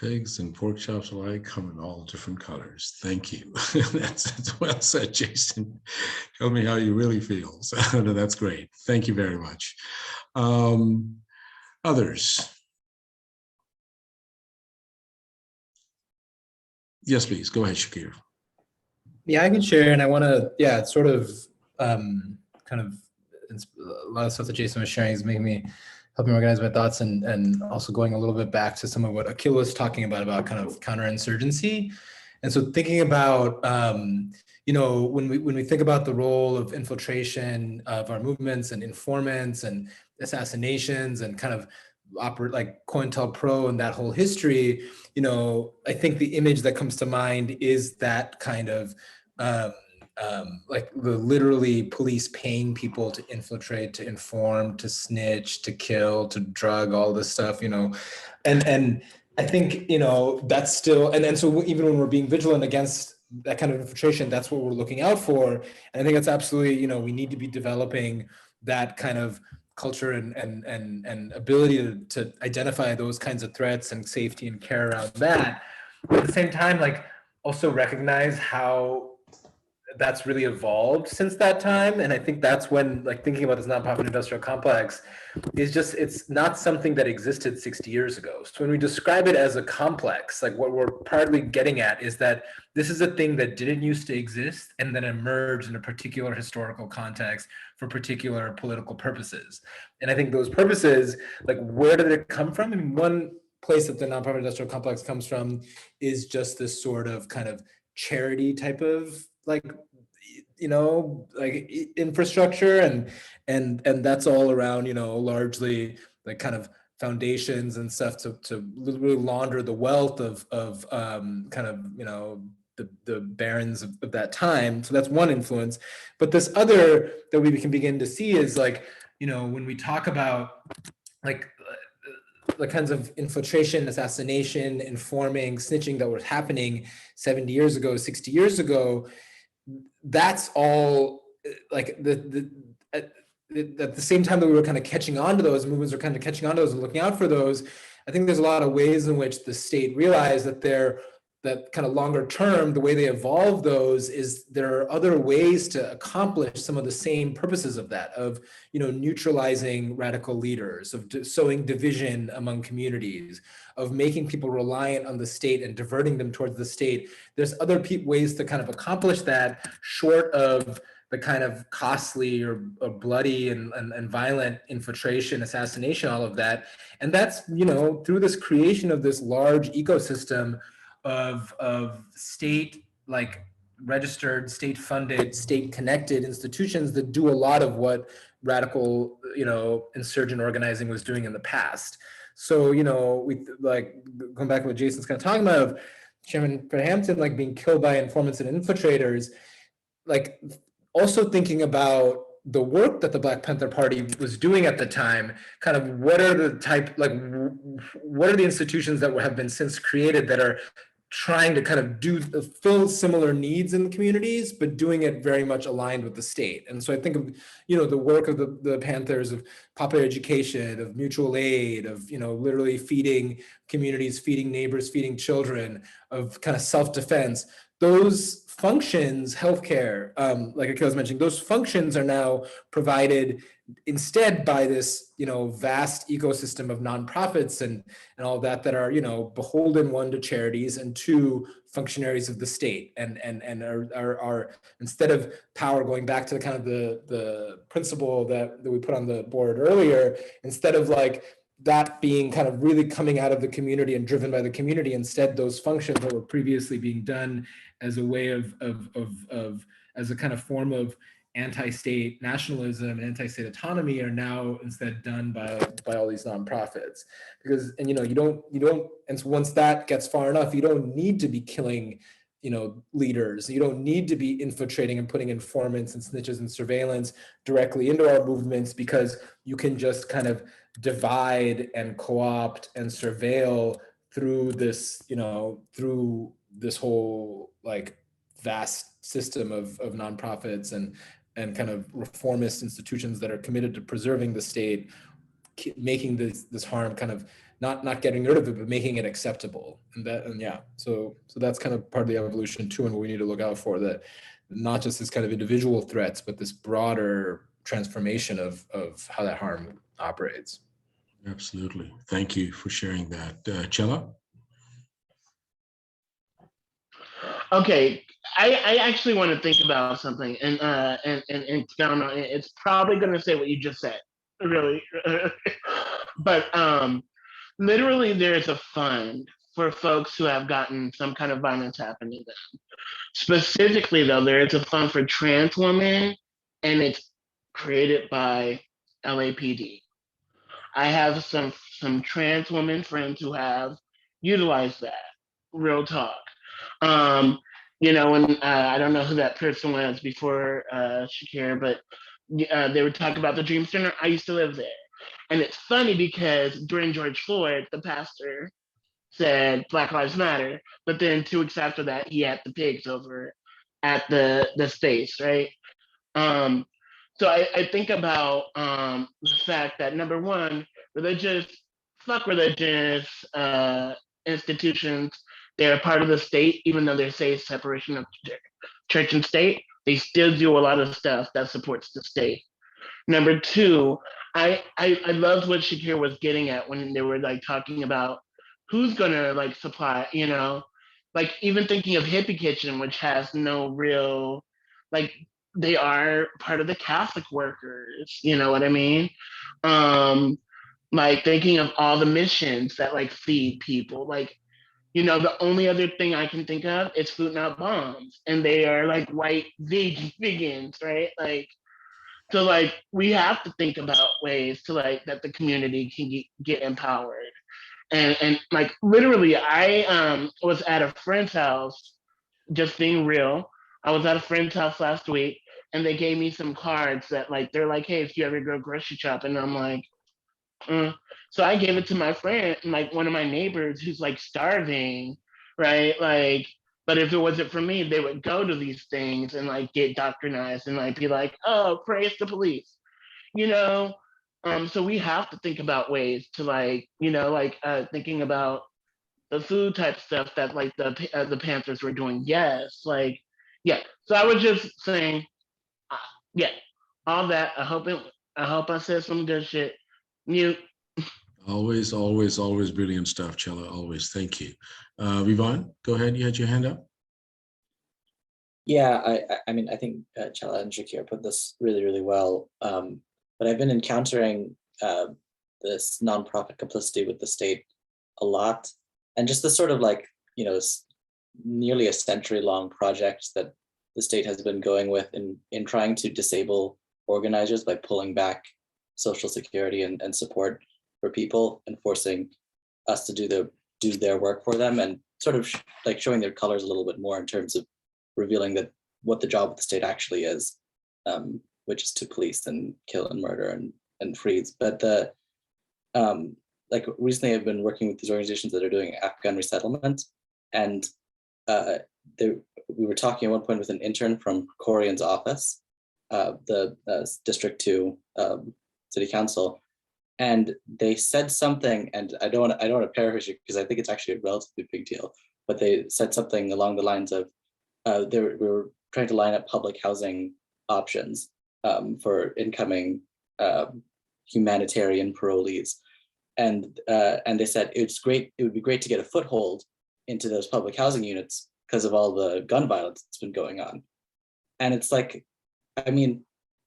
Pigs and pork chops alike come in all different colors. Thank you. That's well said, Jason. Tell me how you really feel. So, that's great. Thank you very much. Others? Yes, please. Go ahead, Shakir. Yeah, I can share, and I want to, yeah, it's sort of kind of a lot of stuff that Jason was sharing is making me helping organize my thoughts, and also going a little bit back to some of what Akil was talking about kind of counterinsurgency. And so thinking about, you know, when we think about the role of infiltration of our movements and informants and assassinations and kind of operate like COINTELPRO and that whole history, you know, I think the image that comes to mind is that kind of like the literally police paying people to infiltrate, to inform, to snitch, to kill, to drug, all this stuff, you know, and I think, you know, that's still, and so even when we're being vigilant against that kind of infiltration, that's what we're looking out for. And I think that's absolutely, you know, we need to be developing that kind of culture and ability to identify those kinds of threats and safety and care around that. But at the same time, like also recognize how that's really evolved since that time. And I think that's when, like, thinking about this nonprofit industrial complex is just, it's not something that existed 60 years ago. So when we describe it as a complex, like what we're partly getting at is that this is a thing that didn't used to exist and then emerged in a particular historical context for particular political purposes. And I think those purposes, like, where did it come from? And one place that the nonprofit industrial complex comes from is just this sort of kind of charity type of, like, you know, like infrastructure, and that's all around, you know, largely like kind of foundations and stuff to really launder the wealth of kind of, you know, the barons of that time. So that's one influence. But this other that we can begin to see is like, you know, when we talk about like the kinds of infiltration, assassination, informing, snitching that was happening 70 years ago, 60 years ago, that's all like at the same time that we were kind of catching on to those, movements were kind of catching on to those and looking out for those. I think there's a lot of ways in which the state realized that that kind of longer term, the way they evolve those is there are other ways to accomplish some of the same purposes of that, of, you know, neutralizing radical leaders, of sowing division among communities, of making people reliant on the state and diverting them towards the state. There's other ways to kind of accomplish that short of the kind of costly or bloody and violent infiltration, assassination, all of that. And that's, you know, through this creation of this large ecosystem of state, like registered, state funded, state connected institutions that do a lot of what radical, you know, insurgent organizing was doing in the past. So, you know, we like going back to what Jason's kind of talking about of Chairman Hampton, like being killed by informants and infiltrators, like also thinking about the work that the Black Panther Party was doing at the time, kind of what are the type, like what are the institutions that have been since created that are trying to kind of fill similar needs in the communities, but doing it very much aligned with the state. And so I think of, you know, the work of the Panthers, of popular education, of mutual aid, of, you know, literally feeding communities, feeding neighbors, feeding children, of kind of self-defense. Those functions, healthcare, like Akil was mentioning, those functions are now provided instead by this, you know, vast ecosystem of nonprofits and all that are, you know, beholden, one, to charities, and two, functionaries of the state, and are instead of power, going back to the kind of the principle that we put on the board earlier, instead of like that being kind of really coming out of the community and driven by the community, instead those functions that were previously being done as a way of as a kind of form of anti-state nationalism and anti-state autonomy are now instead done by all these nonprofits. Because, and, you know, you don't, and so once that gets far enough, you don't need to be killing, you know, leaders. You don't need to be infiltrating and putting informants and snitches and surveillance directly into our movements, because you can just kind of divide and co-opt and surveil through this, you know, through this whole like vast system of nonprofits and kind of reformist institutions that are committed to preserving the state, making this harm kind of not getting rid of it, but making it acceptable. And yeah, so that's kind of part of the evolution too, and what we need to look out for, that not just this kind of individual threats, but this broader transformation of how that harm operates. Absolutely. Thank you for sharing that. Chella? Okay, I actually want to think about something, and expound on it. It's probably going to say what you just said, really, but literally, there's a fund for folks who have gotten some kind of violence happen to them. Specifically, though, there is a fund for trans women, and it's created by LAPD. I have some trans women friends who have utilized that. Real talk. You know, and I don't know who that person was before Shakir, but they were talking about the Dream Center. I used to live there. And it's funny because during George Floyd, the pastor said Black Lives Matter, but then 2 weeks after that, he had the pigs over at the space, right? So I think about the fact that, number one, fuck religious institutions. They're part of the state, even though they say separation of church and state. They still do a lot of stuff that supports the state. Number two, I loved what Shakir was getting at when they were like talking about who's gonna like supply, you know, like even thinking of Hippie Kitchen, which has no real, like they are part of the Catholic workers, you know what I mean? Like thinking of all the missions that like feed people, like, you know, the only other thing I can think of is Food Not Bombs, and they are like white vegans, right? Like, So like we have to think about ways to like that the community can get empowered. And like literally I was at a friend's house, just being real. I was at a friend's house last week and they gave me some cards that like they're like, hey, if you ever go grocery shopping, I'm like, So I gave it to my friend, like one of my neighbors who's like starving, right? Like, but if it wasn't for me, they would go to these things and like get doctrinized and like be like, oh, praise the police, you know? So we have to think about ways to like, thinking about the food type stuff that like the Panthers were doing. Yes, like, yeah. So I was just saying, yeah, all that. I hope I said some good shit. Mute. Always, always, always brilliant stuff, Chella. Always. Thank you. Vivon, go ahead. You had your hand up. Yeah, I mean, I think Chella and Shakir put this really, really well. But I've been encountering this nonprofit complicity with the state a lot. And just this sort of like, nearly a century-long project that the state has been going with in trying to disable organizers by pulling back Social Security and support for people and forcing us to do their work for them, and sort of like showing their colors a little bit more in terms of revealing that what the job of the state actually is, which is to police and kill and murder and freeze. But like recently I've been working with these organizations that are doing Afghan resettlement, and we were talking at one point with an intern from Corian's office, the District 2 City Council, and they said something, and I don't want to paraphrase it because I think it's actually a relatively big deal, but they said something along the lines of we were trying to line up public housing options for incoming humanitarian parolees, and they said it would be great to get a foothold into those public housing units because of all the gun violence that's been going on. And it's like, I mean,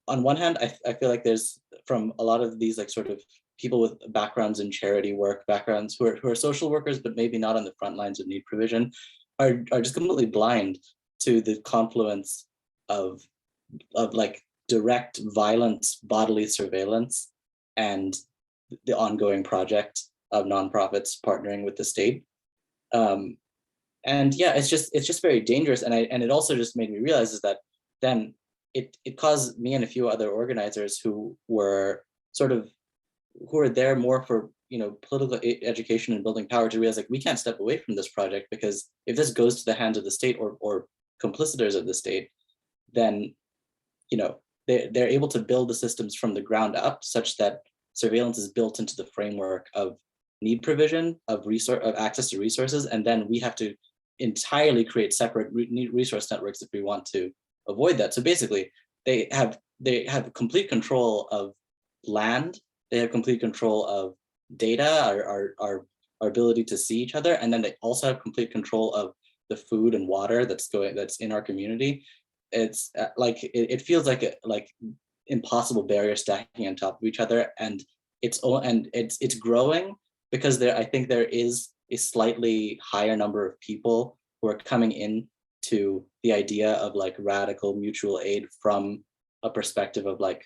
on one hand, I feel like there's, from a lot of these like sort of people with backgrounds in charity work, backgrounds who are social workers, but maybe not on the front lines of need provision, are just completely blind to the confluence of like direct violence, bodily surveillance, and the ongoing project of nonprofits partnering with the state. And yeah, it's just very dangerous. And it also just made me realize is that then it caused me and a few other organizers who were there more for political education and building power to realize like we can't step away from this project, because if this goes to the hands of the state or complicitors of the state, then they're able to build the systems from the ground up such that surveillance is built into the framework of need provision, of access to resources, and then we have to entirely create separate resource networks if we want to avoid that. So basically, they have complete control of land, they have complete control of data, our ability to see each other, and then they also have complete control of the food and water that's in our community. It's like it feels like impossible barriers stacking on top of each other, and it's growing because I think there is a slightly higher number of people who are coming in to the idea of like radical mutual aid from a perspective of like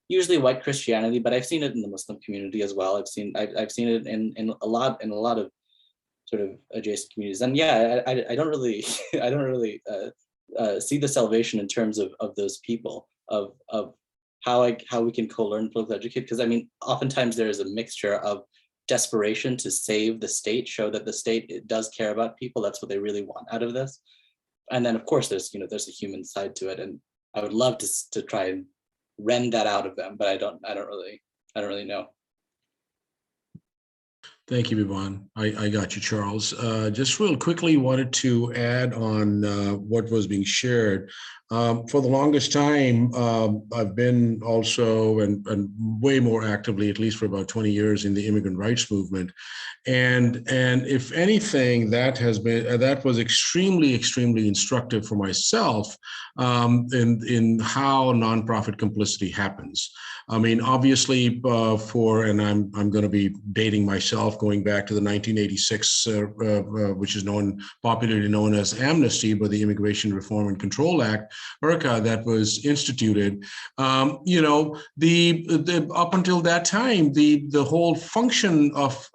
usually white Christianity, but I've seen it in the Muslim community as well. I've seen it in a lot of sort of adjacent communities. And yeah, I don't really see the salvation in terms of those people, of how we can co-learn political educate, because I mean oftentimes there is a mixture of desperation to save the state, show that the state does care about people, that's what they really want out of this, and then of course there's a human side to it, and I would love to try and rend that out of them, but I don't really know. Thank you, Vivon. I got you, Charles. Just real quickly, wanted to add on what was being shared. For the longest time, I've been also and way more actively, at least for about 20 years, in the immigrant rights movement. And if anything, that was extremely instructive for myself in how nonprofit complicity happens. I mean, obviously, and I'm going to be dating myself itself going back to the 1986, which is popularly known as amnesty, but the Immigration Reform and Control Act, IRCA, that was instituted. Up until that time, the whole function of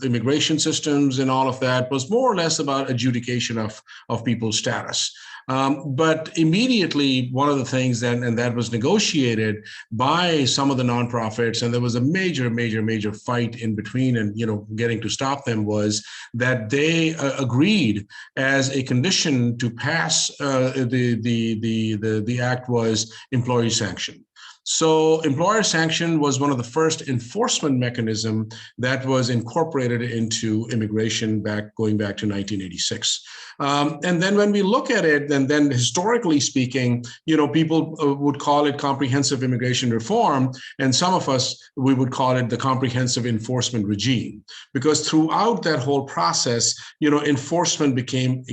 immigration systems and all of that was more or less about adjudication of people's status. But immediately, one of the things that was negotiated by some of the nonprofits, and there was a major fight in between, and getting to stop them, was that they agreed as a condition to pass the act was employee sanction. So employer sanction was one of the first enforcement mechanism that was incorporated into immigration going back to 1986. And then when we look at it, then historically speaking, people would call it comprehensive immigration reform, and some of us, we would call it the comprehensive enforcement regime, because throughout that whole process, enforcement became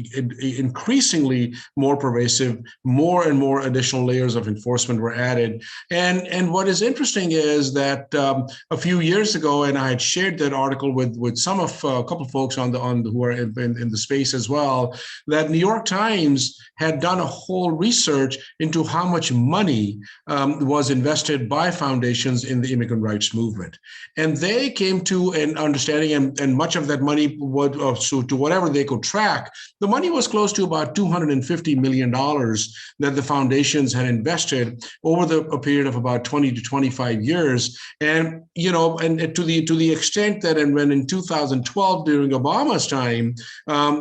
increasingly more pervasive, more and more additional layers of enforcement were added. And what is interesting is that a few years ago, and I had shared that article with a couple of folks who are in the space as well, that New York Times had done a whole research into how much money was invested by foundations in the immigrant rights movement. And they came to an understanding, and much of that money, to whatever they could track, the money was close to about $250 million that the foundations had invested over a period of about 20 to 25 years. And, and to the extent that, and when in 2012, during Obama's time,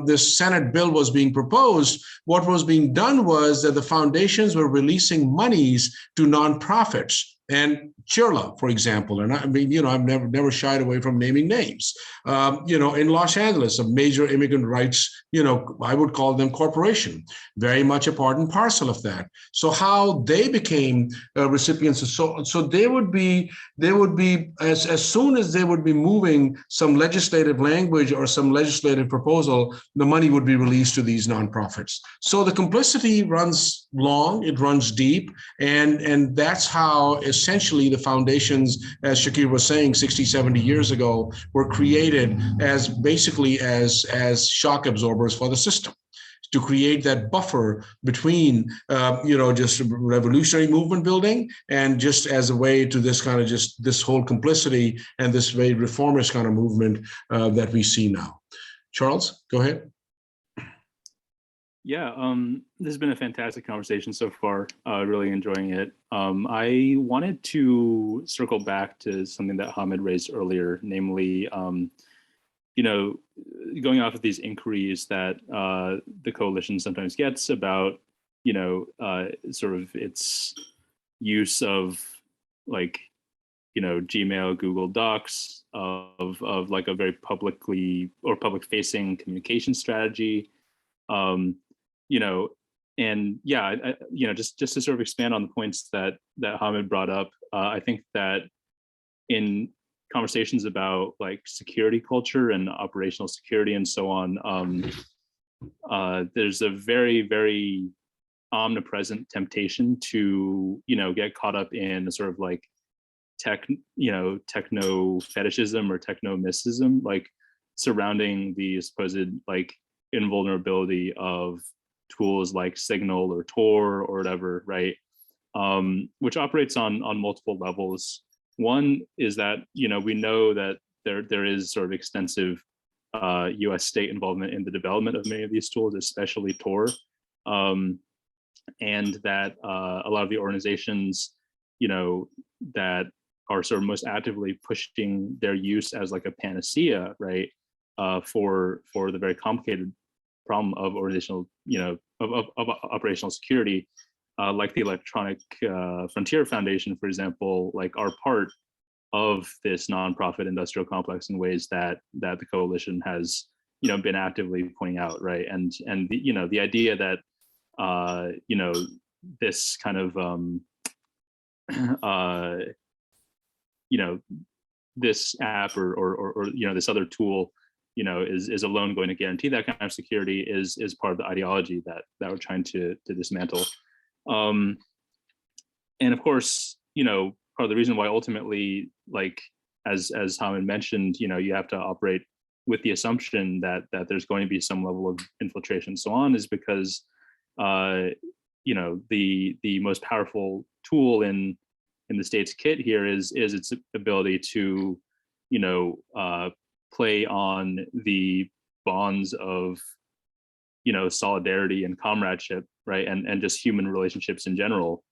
this Senate bill was being proposed, what was being done was that the foundations were releasing monies to nonprofits. And Chirla, for example, and I've never shied away from naming names. In Los Angeles, a major immigrant rights, I would call them corporation, very much a part and parcel of that. So how they became recipients of so they would be as soon as they would be moving some legislative language or some legislative proposal, the money would be released to these nonprofits. So the complicity runs long, it runs deep, and that's how essentially the foundations, as Shakir was saying, 60, 70 years ago, were created as basically as shock absorbers for the system, to create that buffer between, just revolutionary movement building and just as a way to this kind of just this whole complicity and this very reformist kind of movement that we see now. Charles, go ahead. Yeah, this has been a fantastic conversation so far. Really enjoying it. I wanted to circle back to something that Hamid raised earlier, namely, going off of these inquiries that the coalition sometimes gets about, sort of its use of Gmail, Google Docs, of like a very public-facing communication strategy. And yeah, just to sort of expand on the points that Hamid brought up, I think that in conversations about like security culture and operational security and so on, there's a very, very omnipresent temptation to, get caught up in a sort of like techno fetishism or techno mysticism, like surrounding the supposed like invulnerability of tools like Signal or Tor or whatever, right? Which operates on multiple levels. One is that, we know that there is sort of extensive US state involvement in the development of many of these tools, especially Tor. And that a lot of the organizations, that are sort of most actively pushing their use as like a panacea, right? For the very complicated problem of organizational, of operational security, like the Electronic Frontier Foundation, for example, like are part of this nonprofit industrial complex in ways that the coalition has, been actively pointing out, right? And the idea that this kind of this app or this other tool, is alone going to guarantee that kind of security is part of the ideology that we're trying to dismantle. And of course, part of the reason why ultimately like as Hamid mentioned, you have to operate with the assumption that there's going to be some level of infiltration, so on, is because the most powerful tool in the state's kit here is its ability to play on the bonds of solidarity and comradeship, right, and just human relationships in general.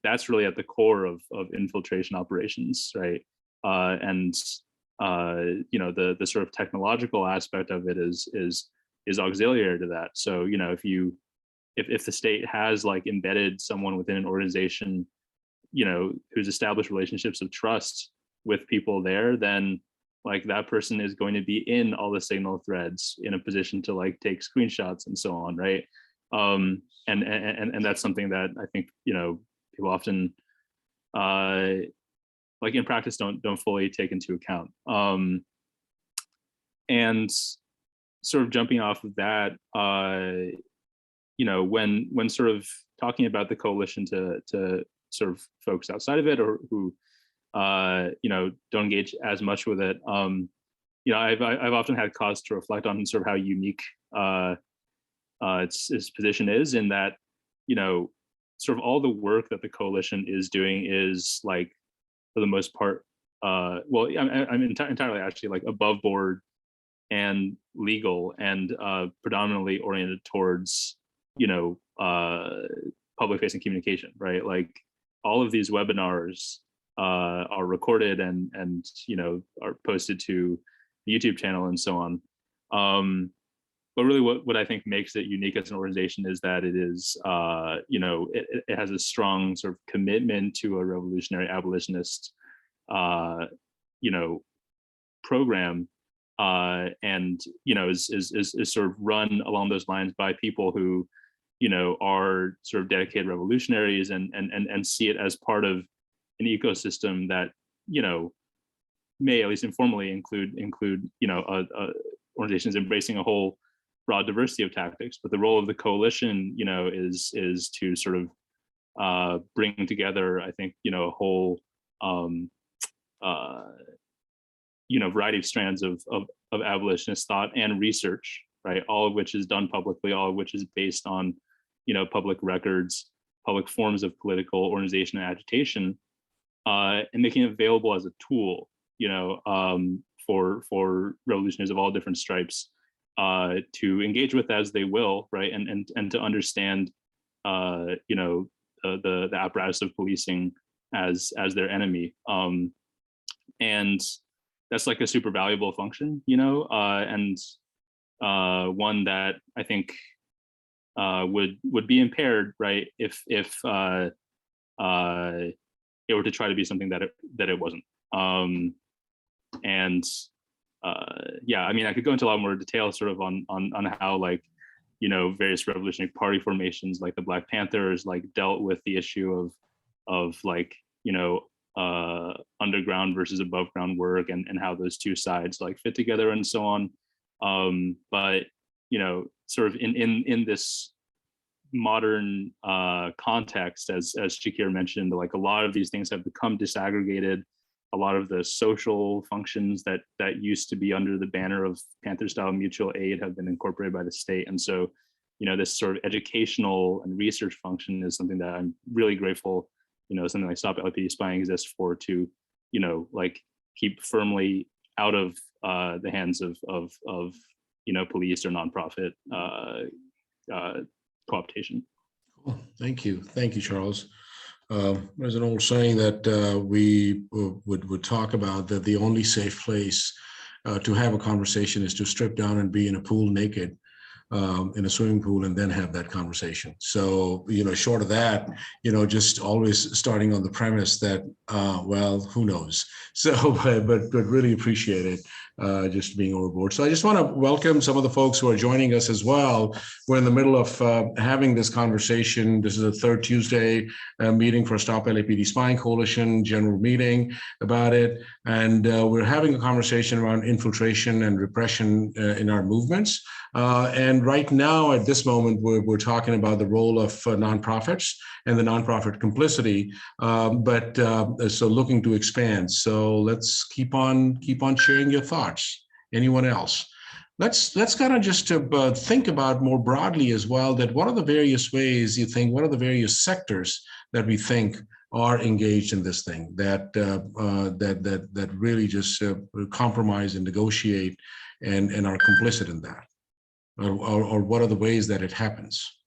That's really at the core of infiltration operations, right? The sort of technological aspect of it is auxiliary to that. So if the state has like embedded someone within an organization, who's established relationships of trust with people there, then like that person is going to be in all the signal threads in a position to like take screenshots and so on, right? And that's something that I think people often like in practice don't fully take into account. And sort of jumping off of that, when sort of talking about the coalition to sort of folks outside of it or who don't engage as much with it, I've often had cause to reflect on sort of how unique its position is, in that sort of all the work that the coalition is doing is like, for the most part, I'm entirely actually like above board and legal and predominantly oriented towards public facing communication, right? Like all of these webinars are recorded and are posted to the YouTube channel and so on. But really what I think makes it unique as an organization is that it is, it has a strong sort of commitment to a revolutionary abolitionist, program, and, is sort of run along those lines by people who, are sort of dedicated revolutionaries and see it as part of an ecosystem that, may at least informally include, organizations embracing a whole broad diversity of tactics. But the role of the coalition, is to sort of bring together, I think, a whole, variety of strands of abolitionist thought and research, right? All of which is done publicly, all of which is based on, public records, public forms of political organization and agitation, and making it available as a tool, for revolutionaries of all different stripes to engage with as they will, right? And to understand, the apparatus of policing as their enemy. And that's like a super valuable function, and one that I think would be impaired, right, if it were to try to be something that it wasn't. I could go into a lot more detail sort of on how like, various revolutionary party formations like the Black Panthers like dealt with the issue of like, underground versus above ground work and how those two sides like fit together and so on. But sort of in this modern context, as Shakir mentioned, like a lot of these things have become disaggregated. A lot of the social functions that used to be under the banner of Panther style mutual aid have been incorporated by the state. And so, this sort of educational and research function is something that I'm really grateful, something like Stop LAPD Spying exists for, to, like keep firmly out of the hands of police or nonprofit co-optation. Cool. Thank you, Charles. There's an old saying that we would talk about, that the only safe place to have a conversation is to strip down and be in a pool naked, in a swimming pool, and then have that conversation. So, short of that, just always starting on the premise that, well, who knows? So, but really appreciate it. just being overboard. So I just want to welcome some of the folks who are joining us as well. We're in the middle of having this conversation. This is the third Tuesday meeting for Stop LAPD Spying Coalition, general meeting about it. And we're having a conversation around infiltration and repression in our movements. And right now, at this moment, we're talking about the role of nonprofits and the nonprofit complicity, so looking to expand. So let's keep on sharing your thoughts. Anyone else? Let's kind of just think about more broadly as well, that what are the various ways you think, what are the various sectors that we think are engaged in this thing, that really just compromise and negotiate and are complicit in that, or what are the ways that it happens?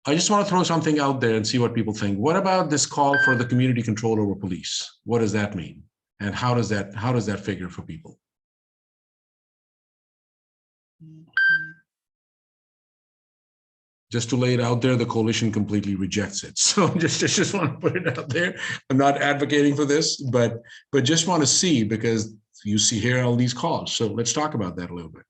I just want to throw something out there and see what people think. What about this call for the community control over police? What does that mean? And how does that figure for people? Just to lay it out there, the coalition completely rejects it. So just want to put it out there. I'm not advocating for this, but just want to see, because you see here all these calls. So let's talk about that a little bit.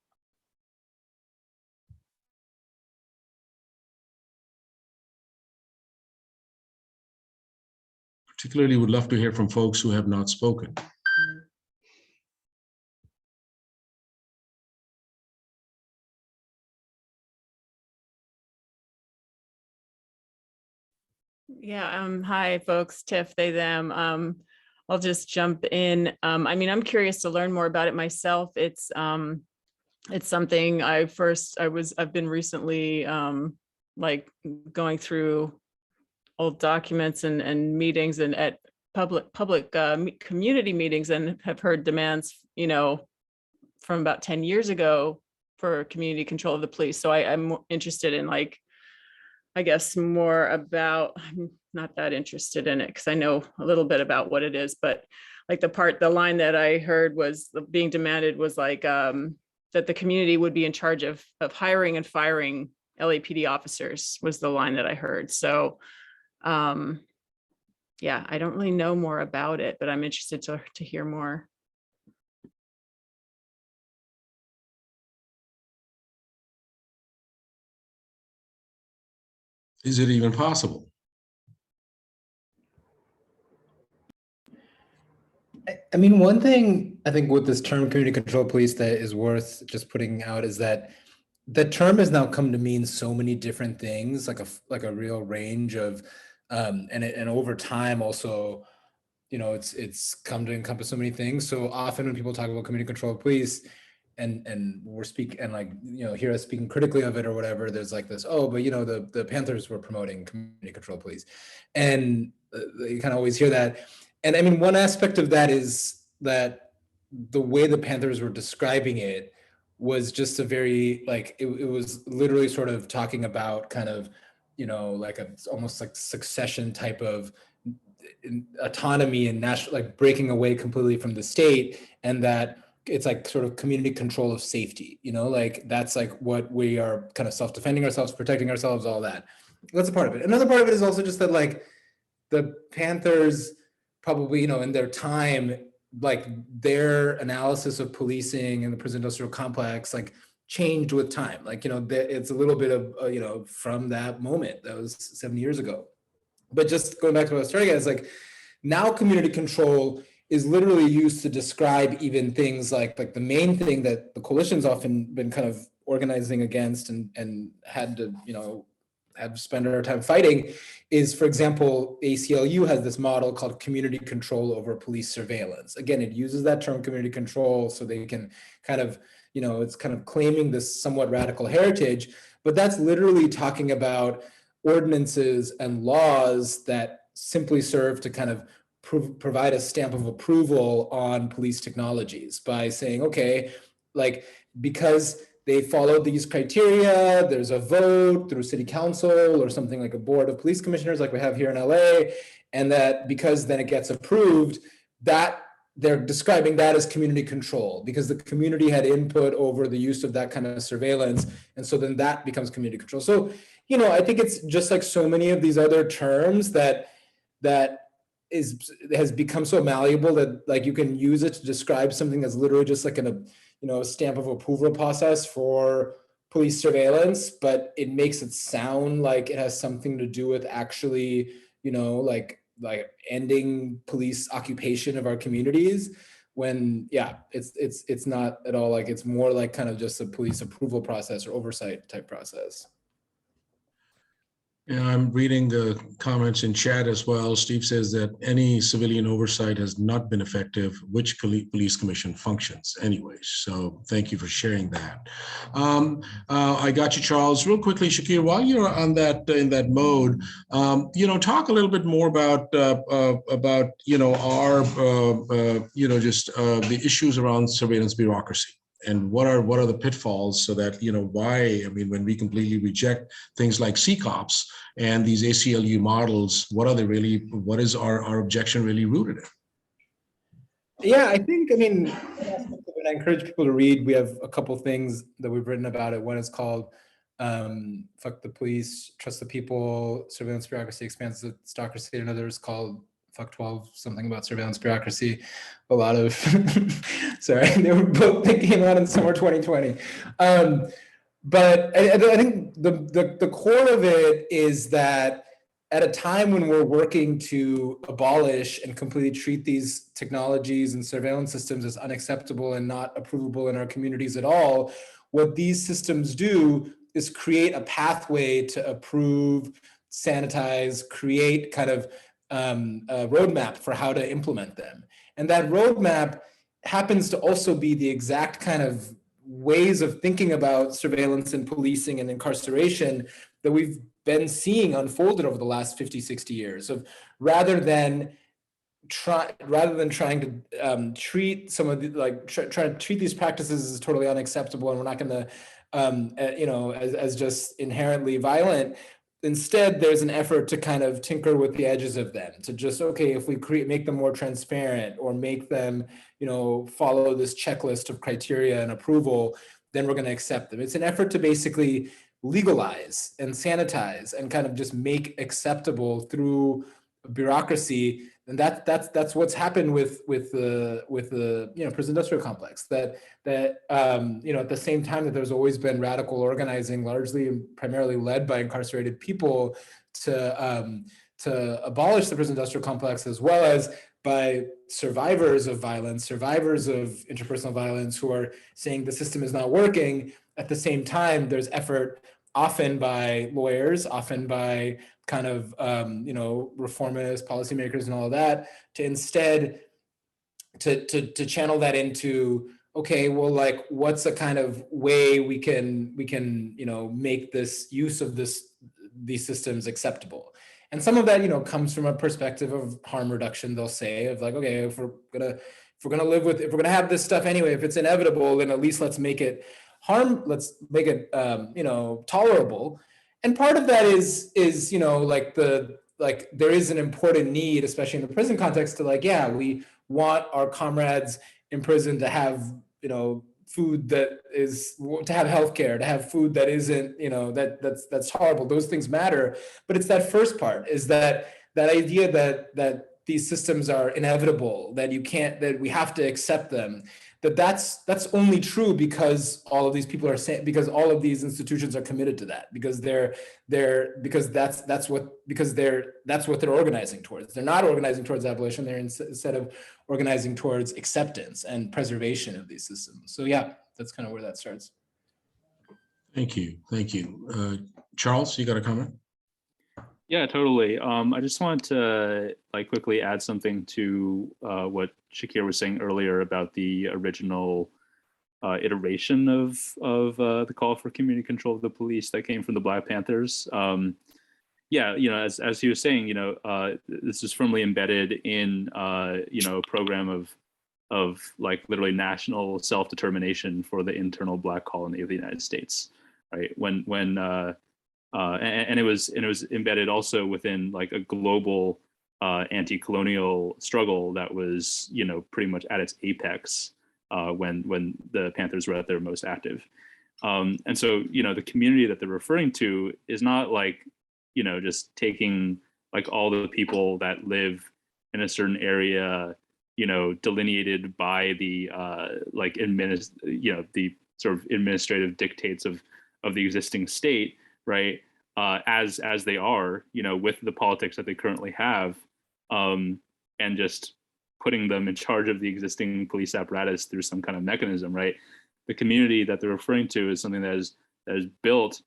Particularly would love to hear from folks who have not spoken. Yeah, hi folks, Tiff, they, them. I'll just jump in. I mean, I'm curious to learn more about it myself. It's something I've been recently like going through old documents and meetings and at public community meetings, and have heard demands, you know, from about 10 years ago for community control of the police. So I'm interested in, like, I guess more about, I'm not that interested in it because I know a little bit about what it is, but like the line that I heard was being demanded was like that the community would be in charge of hiring and firing LAPD officers, was the line that I heard. So yeah, I don't really know more about it, but I'm interested to hear more. Is it even possible? I mean, one thing I think with this term community control police that is worth just putting out is that the term has now come to mean so many different things, like a real range of, and over time also, you know, it's come to encompass so many things. So often when people talk about community control police, and we're speaking, and like, you know, hear us speaking critically of it or whatever, there's like this, oh, but you know, the Panthers were promoting community control police, and you kind of always hear that. And I mean, one aspect of that is that the way the Panthers were describing it was just a very, like, it was literally sort of talking about kind of, you know, like almost like succession type of autonomy and national, like breaking away completely from the state, and that it's like sort of community control of safety, you know, like that's like what we are kind of self-defending ourselves, protecting ourselves, all that. That's a part of it. Another part of it is also just that, like, the Panthers probably, you know, in their time, like their analysis of policing and the prison industrial complex, like, changed with time. Like, you know, it's a little bit of, you know, from that moment, that was 7 years ago. But just going back to what I was starting at, is like, now community control is literally used to describe even things like the main thing that the coalition's often been kind of organizing against and had to, you know, have spent our time fighting is, for example, ACLU has this model called community control over police surveillance. Again, it uses that term community control so they can kind of, you know, it's kind of claiming this somewhat radical heritage, but that's literally talking about ordinances and laws that simply serve to kind of provide a stamp of approval on police technologies by saying, okay, like, because they followed these criteria, there's a vote through city council or something like a board of police commissioners like we have here in LA, and that because then it gets approved, that they're describing that as community control because the community had input over the use of that kind of surveillance. And so then that becomes community control. So, you know, I think it's just like so many of these other terms that has become so malleable that like you can use it to describe something that's literally just like a stamp of approval process for police surveillance, but it makes it sound like it has something to do with actually, like ending police occupation of our communities, when it's not at all. Like it's more like kind of just a police approval process or oversight type process. Yeah, I'm reading the comments in chat as well. Steve says that any civilian oversight has not been effective, which police commission functions anyways. So thank you for sharing that. I got you, Charles. Real quickly, Shakir, while you're on that in that mode, talk a little bit more about our the issues around surveillance bureaucracy. And what are the pitfalls, so that, when we completely reject things like CCOPs and these ACLU models, what is our objection really rooted in? Yeah, I think, I encourage people to read. We have a couple things that we've written about it. One is called Fuck the Police, Trust the People, Surveillance Bureaucracy Expands the Stocracy. Another is called Fuck 12, something about surveillance bureaucracy. A lot of, sorry, they came out in summer 2020. But I think the core of it is that at a time when we're working to abolish and completely treat these technologies and surveillance systems as unacceptable and not approvable in our communities at all, what these systems do is create a pathway to approve, sanitize, create kind of a roadmap for how to implement them. And that roadmap happens to also be the exact kind of ways of thinking about surveillance and policing and incarceration that we've been seeing unfolded over the last 50, 60 years. So rather than trying to treat some of the, try to treat these practices as totally unacceptable, and we're not going to, as just inherently violent. Instead, there's an effort to kind of tinker with the edges of them, to just, okay, if we make them more transparent or make them, follow this checklist of criteria and approval, then we're going to accept them. It's an effort to basically legalize and sanitize and kind of just make acceptable through bureaucracy. And that's what's happened with the prison industrial complex. That at the same time that there's always been radical organizing, largely and primarily led by incarcerated people, to abolish the prison industrial complex, as well as by survivors of violence, survivors of interpersonal violence, who are saying the system is not working. At the same time, there's effort, often by lawyers, often by kind of reformist policymakers and all of that, to instead to channel that into, okay, well, like, what's a kind of way we can make this use of these systems acceptable. And some of that comes from a perspective of harm reduction. They'll say, of like, okay, if we're gonna have this stuff anyway, if it's inevitable, then at least let's make it tolerable. And part of that is there is an important need, especially in the prison context, to we want our comrades in prison to have food that is, to have healthcare, to have food that isn't that's horrible. Those things matter, but it's that first part, is that idea that these systems are inevitable, that we have to accept them. That's only true because all of these people are saying, because all of these institutions are committed to that, because that's what they're organizing towards. They're not organizing towards abolition. They're instead of organizing towards acceptance and preservation of these systems. So yeah, that's kind of where that starts. Thank you. Charles, you got a comment? Yeah, totally. I just wanted to quickly add something to what Shakir was saying earlier about the original iteration of the call for community control of the police that came from the Black Panthers. As he was saying, this is firmly embedded in a program of literally national self-determination for the internal Black colony of the United States, right? And it was embedded also within a global anti-colonial struggle that was pretty much at its apex when the Panthers were at their most active. And so the community that they're referring to is not just taking all the people that live in a certain area, you know, delineated by the the sort of administrative dictates of the existing state, right? As they are, you know, with the politics that they currently have, and just putting them in charge of the existing police apparatus through some kind of mechanism, right? The community that they're referring to is something that is built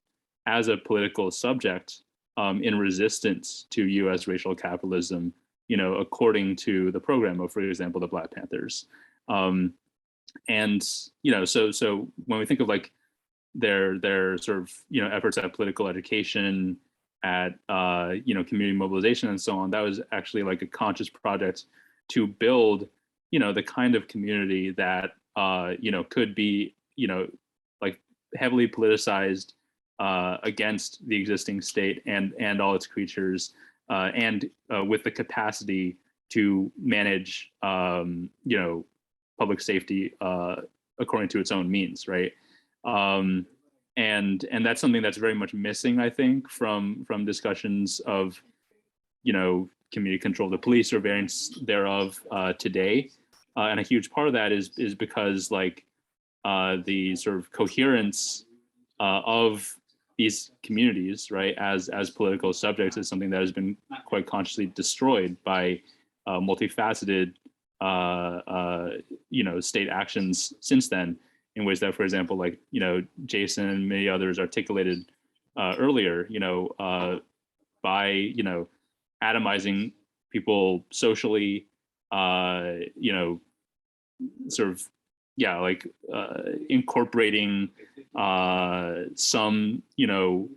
as a political subject in resistance to U.S. racial capitalism, you know, according to the program of, for example, the Black Panthers. And, you know, so when we think of like their sort of, you know, efforts at political education, at, you know, community mobilization and so on, that was actually like a conscious project to build, you know, the kind of community that, you know, could be, you know, like heavily politicized against the existing state and all its creatures, and with the capacity to manage, you know, public safety according to its own means, right? And that's something that's very much missing, I think, from discussions of, you know, community control of the police or variants thereof today. And a huge part of that is because like the sort of coherence of these communities, right, as political subjects is something that has been quite consciously destroyed by multifaceted, you know, state actions since then, in ways that, for example, like, you know, Jason and many others articulated earlier, you know, by, you know, atomizing people socially, you know, sort of, yeah, like incorporating some, you know,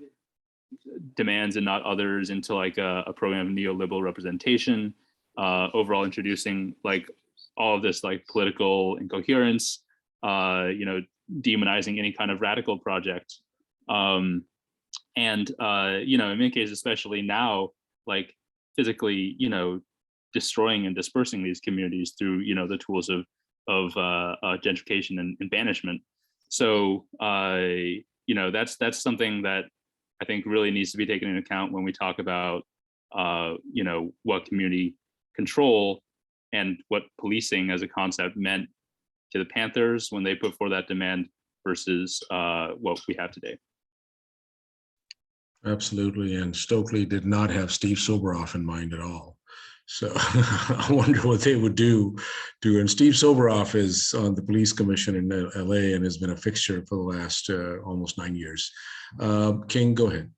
demands and not others into like a program of neoliberal representation, overall introducing like all of this like political incoherence, you know, demonizing any kind of radical project. And, you know, in many cases, especially now, like physically, you know, destroying and dispersing these communities through, you know, the tools of gentrification and banishment. So, you know, that's something that I think really needs to be taken into account when we talk about, you know, what community control and what policing as a concept meant to the Panthers when they put forward that demand versus what we have today. Absolutely, and Stokely did not have Steve Soboroff in mind at all. So I wonder what they would do. And Steve Soboroff is on the police commission in LA and has been a fixture for the last almost 9 years. King, go ahead.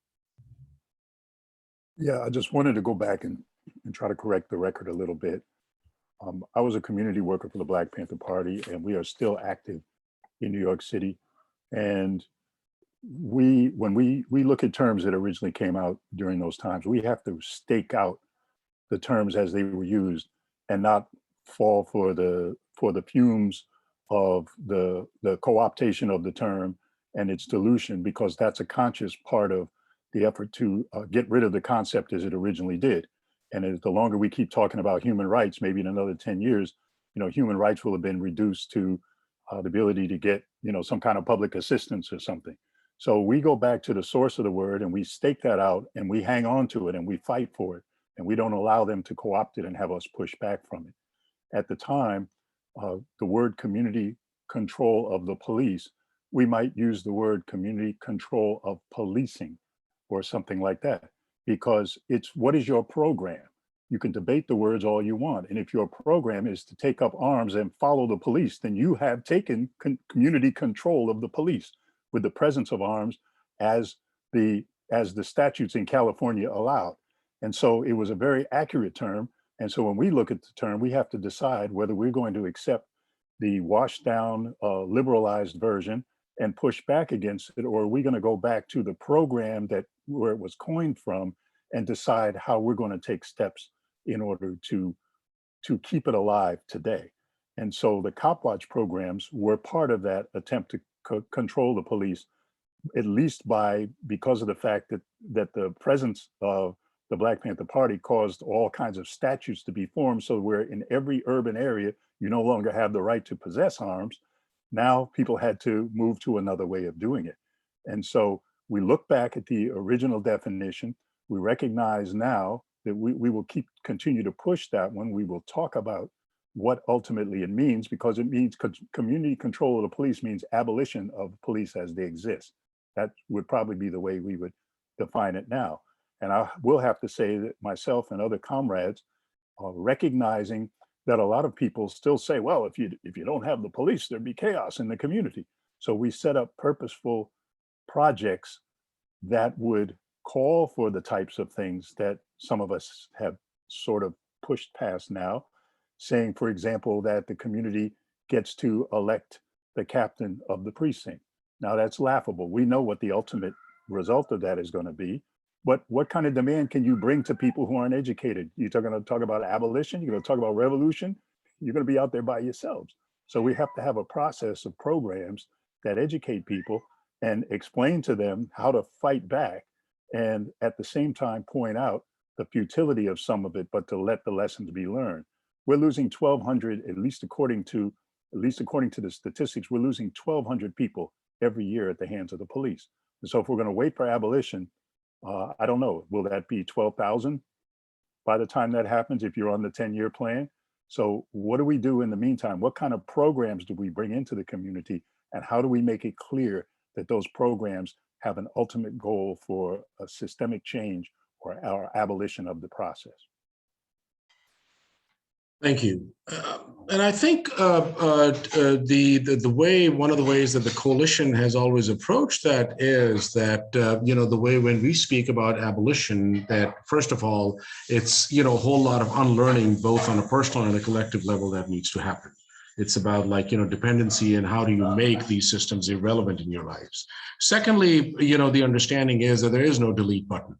Yeah, I just wanted to go back and try to correct the record a little bit. I was a community worker for the Black Panther Party, and we are still active in New York City. And when we look at terms that originally came out during those times, we have to stake out the terms as they were used and not fall for the fumes of the co-optation of the term and its dilution, because that's a conscious part of the effort to get rid of the concept as it originally did. And as the longer we keep talking about human rights, maybe in another 10 years, you know, human rights will have been reduced to the ability to get, you know, some kind of public assistance or something. So we go back to the source of the word and we stake that out and we hang on to it and we fight for it. And we don't allow them to co-opt it and have us push back from it. At the time, the word community control of the police, we might use the word community control of policing or something like that, because it's what is your program? You can debate the words all you want. And if your program is to take up arms and follow the police, then you have taken community control of the police with the presence of arms as the statutes in California allowed. And so it was a very accurate term. And so when we look at the term, we have to decide whether we're going to accept the washed down, liberalized version and push back against it, or are we going to go back to the program where it was coined from and decide how we're going to take steps in order to keep it alive today. And so the Cop Watch programs were part of that attempt to control the police, at least because of the fact that the presence of the Black Panther Party caused all kinds of statutes to be formed, so where in every urban area, you no longer have the right to possess arms. Now people had to move to another way of doing it. And so we look back at the original definition. We recognize now that we will continue to push that when we will talk about what ultimately it means, because it means community control of the police means abolition of police as they exist. That would probably be the way we would define it now. And I will have to say that myself and other comrades are recognizing that a lot of people still say, well, if you don't have the police, there'd be chaos in the community. So we set up purposeful projects that would call for the types of things that some of us have sort of pushed past now, saying, for example, that the community gets to elect the captain of the precinct. Now that's laughable. We know what the ultimate result of that is going to be, but what kind of demand can you bring to people who aren't educated? You're going to talk about abolition, you're going to talk about revolution, you're going to be out there by yourselves. So we have to have a process of programs that educate people and explain to them how to fight back, and at the same time point out the futility of some of it, but to let the lessons be learned. We're losing 1,200, at least according to the statistics, we're losing 1,200 people every year at the hands of the police. And so if we're going to wait for abolition, I don't know, will that be 12,000 by the time that happens if you're on the 10-year plan? So what do we do in the meantime? What kind of programs do we bring into the community, and how do we make it clear that those programs have an ultimate goal for a systemic change or our abolition of the process? Thank you. And I think the way, one of the ways that the coalition has always approached that is that, the way when we speak about abolition, that first of all, it's, a whole lot of unlearning, both on a personal and a collective level, that needs to happen. It's about dependency, and how do you make these systems irrelevant in your lives. Secondly, the understanding is that there is no delete button.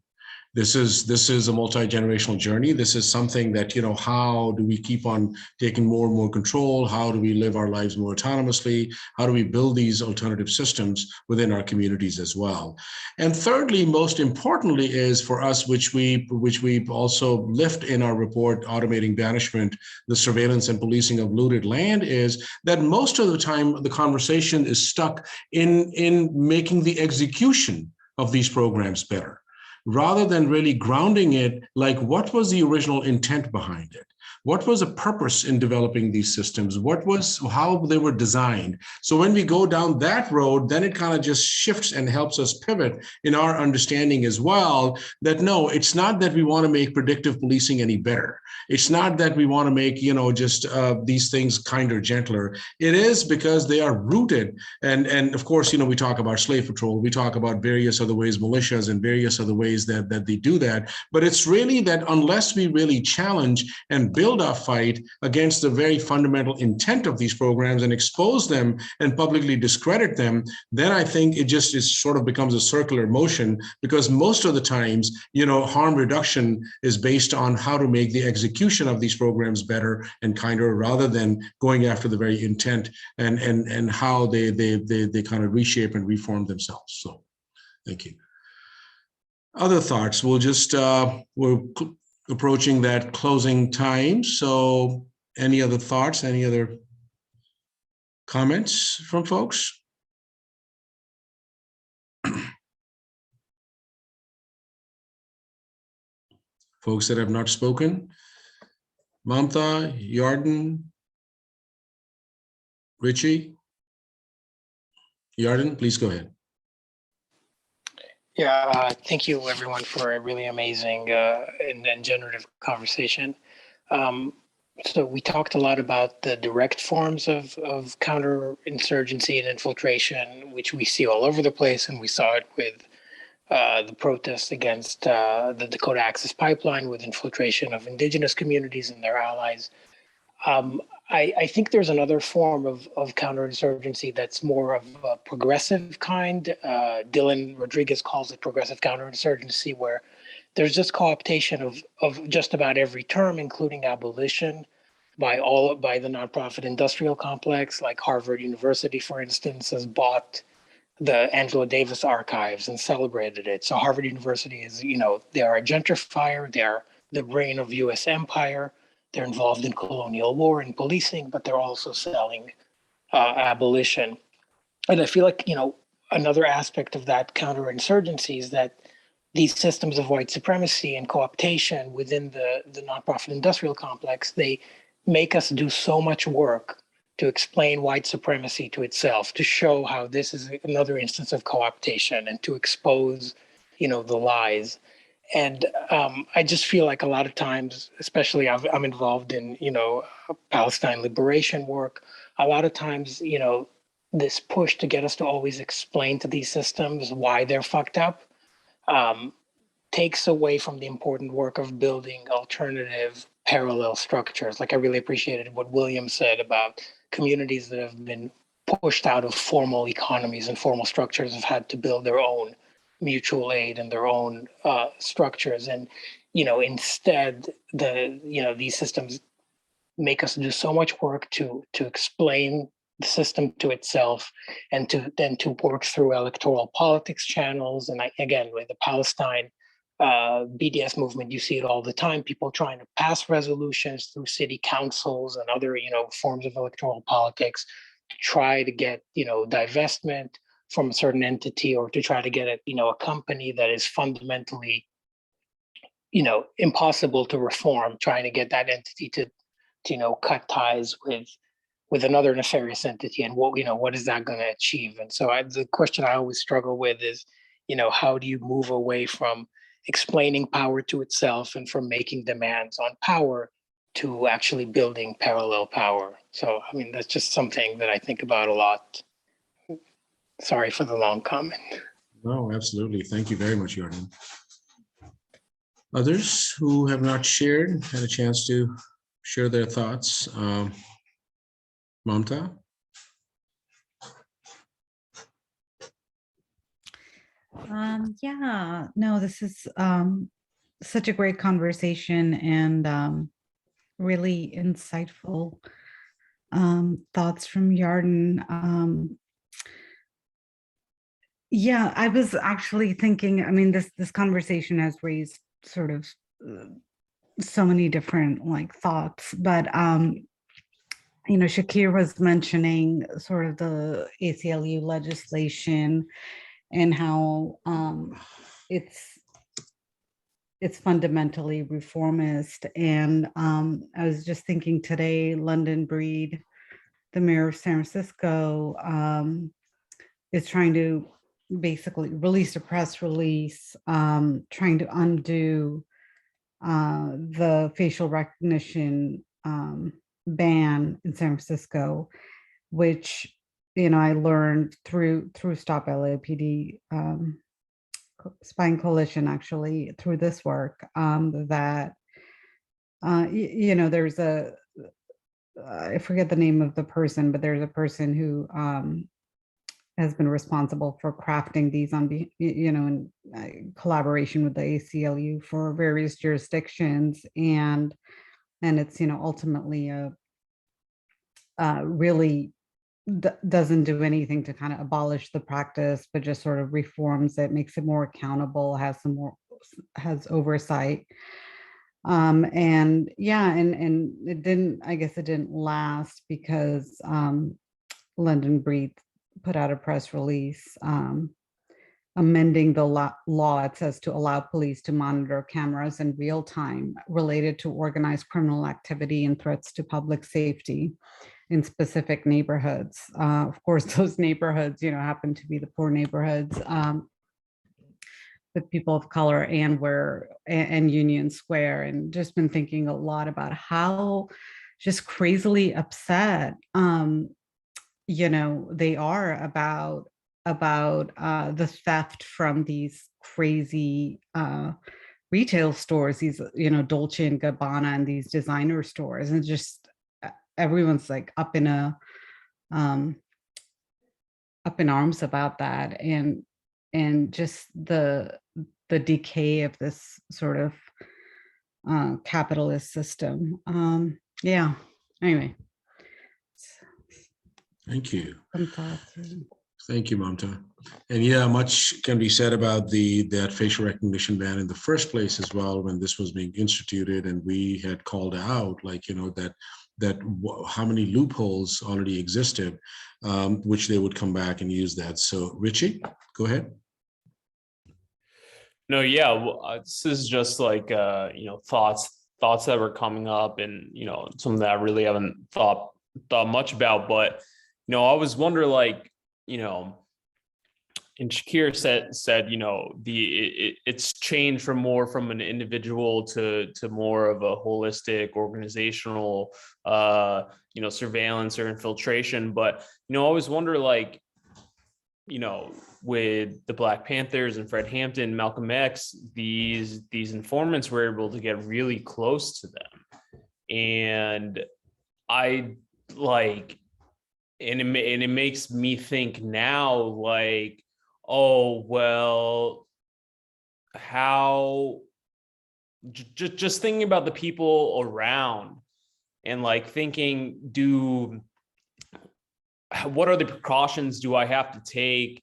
This is a multi-generational journey. This is something that, how do we keep on taking more and more control? How do we live our lives more autonomously? How do we build these alternative systems within our communities as well? And thirdly, most importantly, is for us, which we also lift in our report, Automating Banishment, the Surveillance and Policing of Looted Land, is that most of the time the conversation is stuck in making the execution of these programs better, rather than really grounding it, like what was the original intent behind it? What was the purpose in developing these systems? How they were designed? So when we go down that road, then it kind of just shifts and helps us pivot in our understanding as well, that no, it's not that we want to make predictive policing any better. It's not that we want to make, these things kinder, gentler. It is because they are rooted. And of course, we talk about slave patrol, we talk about various other ways, militias and various other ways that they do that. But it's really that unless we really challenge and build our fight against the very fundamental intent of these programs and expose them and publicly discredit them, then I think it just sort of becomes a circular motion, because most of the times, harm reduction is based on how to make the execution of these programs better and kinder, rather than going after the very intent and how they kind of reshape and reform themselves. So thank you. Other thoughts? We're approaching that closing time. So any other thoughts, any other comments from folks? Folks that have not spoken? Mamta, Yarden, Richie? Yarden, please go ahead. Yeah, thank you everyone for a really amazing and generative conversation. So we talked a lot about the direct forms of counterinsurgency and infiltration, which we see all over the place, and we saw it with the protests against the Dakota Access Pipeline, with infiltration of indigenous communities and their allies. I think there's another form of counterinsurgency that's more of a progressive kind. Dylan Rodriguez calls it progressive counterinsurgency, where there's just co-optation of just about every term, including abolition, by the nonprofit industrial complex. Like Harvard University, for instance, has bought the Angela Davis archives and celebrated it. So Harvard University is, they are a gentrifier, they are the brain of US empire. They're involved in colonial war and policing, but they're also selling abolition. And I feel like, another aspect of that counterinsurgency is that these systems of white supremacy and co-optation within the nonprofit industrial complex, they make us do so much work to explain white supremacy to itself, to show how this is another instance of co-optation, and to expose, the lies. And I just feel like a lot of times, especially I'm involved in, Palestine liberation work. A lot of times, this push to get us to always explain to these systems why they're fucked up takes away from the important work of building alternative parallel structures. Like I really appreciated what William said about communities that have been pushed out of formal economies and formal structures have had to build their own mutual aid and their own structures. And, instead these systems make us do so much work to explain the system to itself, and to work through electoral politics channels. And again, with the Palestine BDS movement, you see it all the time, people trying to pass resolutions through city councils and other, forms of electoral politics to try to get, divestment from a certain entity, or to try to get a company that is fundamentally, impossible to reform, trying to get that entity to cut ties with another nefarious entity, and what is that going to achieve? And so the question I always struggle with is, how do you move away from explaining power to itself and from making demands on power to actually building parallel power? So, that's just something that I think about a lot. Sorry for the long comment. No, absolutely. Thank you very much, Jordan. Others who have not shared, had a chance to share their thoughts. Mamta? Yeah, no, this is such a great conversation, and really insightful thoughts from Yarden. Yeah, I was actually thinking, this conversation has raised sort of so many different thoughts, but Shakir was mentioning sort of the ACLU legislation and how it's fundamentally reformist. And I was just thinking today, London Breed, the mayor of San Francisco, is trying to basically release a press release, trying to undo the facial recognition ban in San Francisco, which I learned through Stop LAPD Spying Coalition, actually through this work, that there's I forget the name of the person, but there's a person who has been responsible for crafting these in collaboration with the ACLU for various jurisdictions, and it's ultimately really doesn't do anything to kind of abolish the practice, but just sort of reforms it, makes it more accountable, has oversight. And it didn't last because London Breed put out a press release amending the law. It says to allow police to monitor cameras in real time related to organized criminal activity and threats to public safety in specific neighborhoods. Of course, those neighborhoods, happen to be the poor neighborhoods with people of color and Union Square. And just been thinking a lot about how just crazily upset, they are about the theft from these crazy retail stores, these, Dolce and Gabbana and these designer stores, and just everyone's up in arms about that, and just the decay of this sort of capitalist system. Yeah. Anyway. Thank you. Some thoughts. Thank you, Mamta. And yeah, much can be said about that facial recognition ban in the first place as well, when this was being instituted, and we had called out, that how many loopholes already existed, which they would come back and use that. So Richie, go ahead. No, yeah, well, this is just like thoughts that were coming up, and something that I really haven't thought much about. But I always wonder, like, and Shakir said it's changed from more from an individual to more of a holistic organizational surveillance or infiltration. But I always wonder, like, with the Black Panthers and Fred Hampton, Malcolm X, these informants were able to get really close to them, and I like, and it makes me think now, like, oh well, how just thinking about the people around, and like thinking, what are the precautions do I have to take?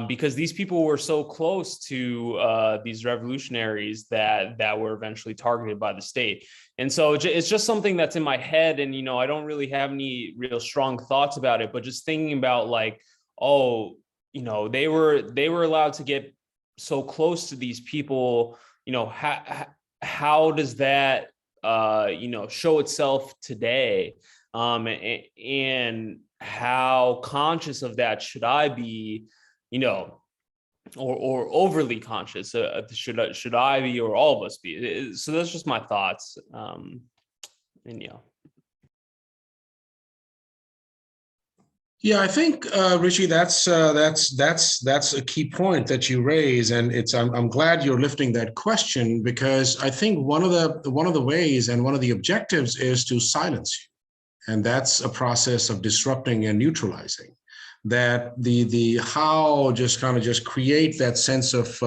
Because these people were so close to these revolutionaries that were eventually targeted by the state. And so it's just something that's in my head, and I don't really have any real strong thoughts about it, but just thinking about, like, oh, they were allowed to get so close to these people. How does that show itself today? And how conscious of that should I be, or overly conscious should I be, or all of us be? So that's just my thoughts. Yeah, I think Richie, that's a key point that you raise, and I'm glad you're lifting that question, because I think one of the ways and one of the objectives is to silence you, and that's a process of disrupting and neutralizing. That the how just create that sense of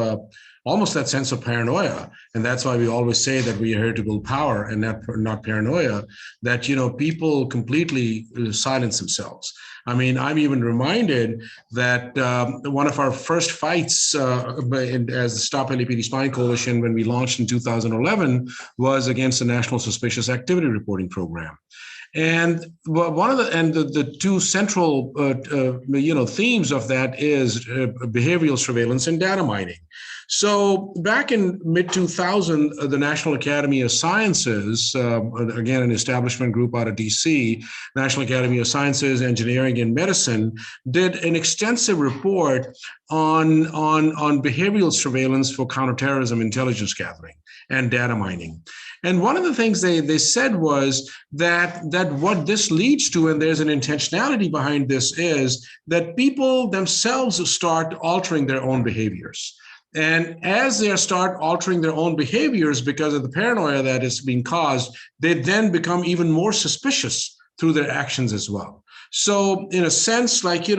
almost that sense of paranoia, and that's why we always say that we are here to build power and not paranoia. That people completely silence themselves. I mean, I'm even reminded that one of our first fights as the Stop LAPD Spying Coalition, when we launched in 2011, was against the National Suspicious Activity Reporting Program. And one of the two central themes of that is behavioral surveillance and data mining. So back in mid-2000, the National Academy of Sciences, again, an establishment group out of DC, National Academy of Sciences, Engineering, and Medicine, did an extensive report on behavioral surveillance for counterterrorism intelligence gathering and data mining. And one of the things they said was that what this leads to, and there's an intentionality behind this, is that people themselves start altering their own behaviors. And as they start altering their own behaviors because of the paranoia that is being caused, they then become even more suspicious through their actions as well. So in a sense, like, these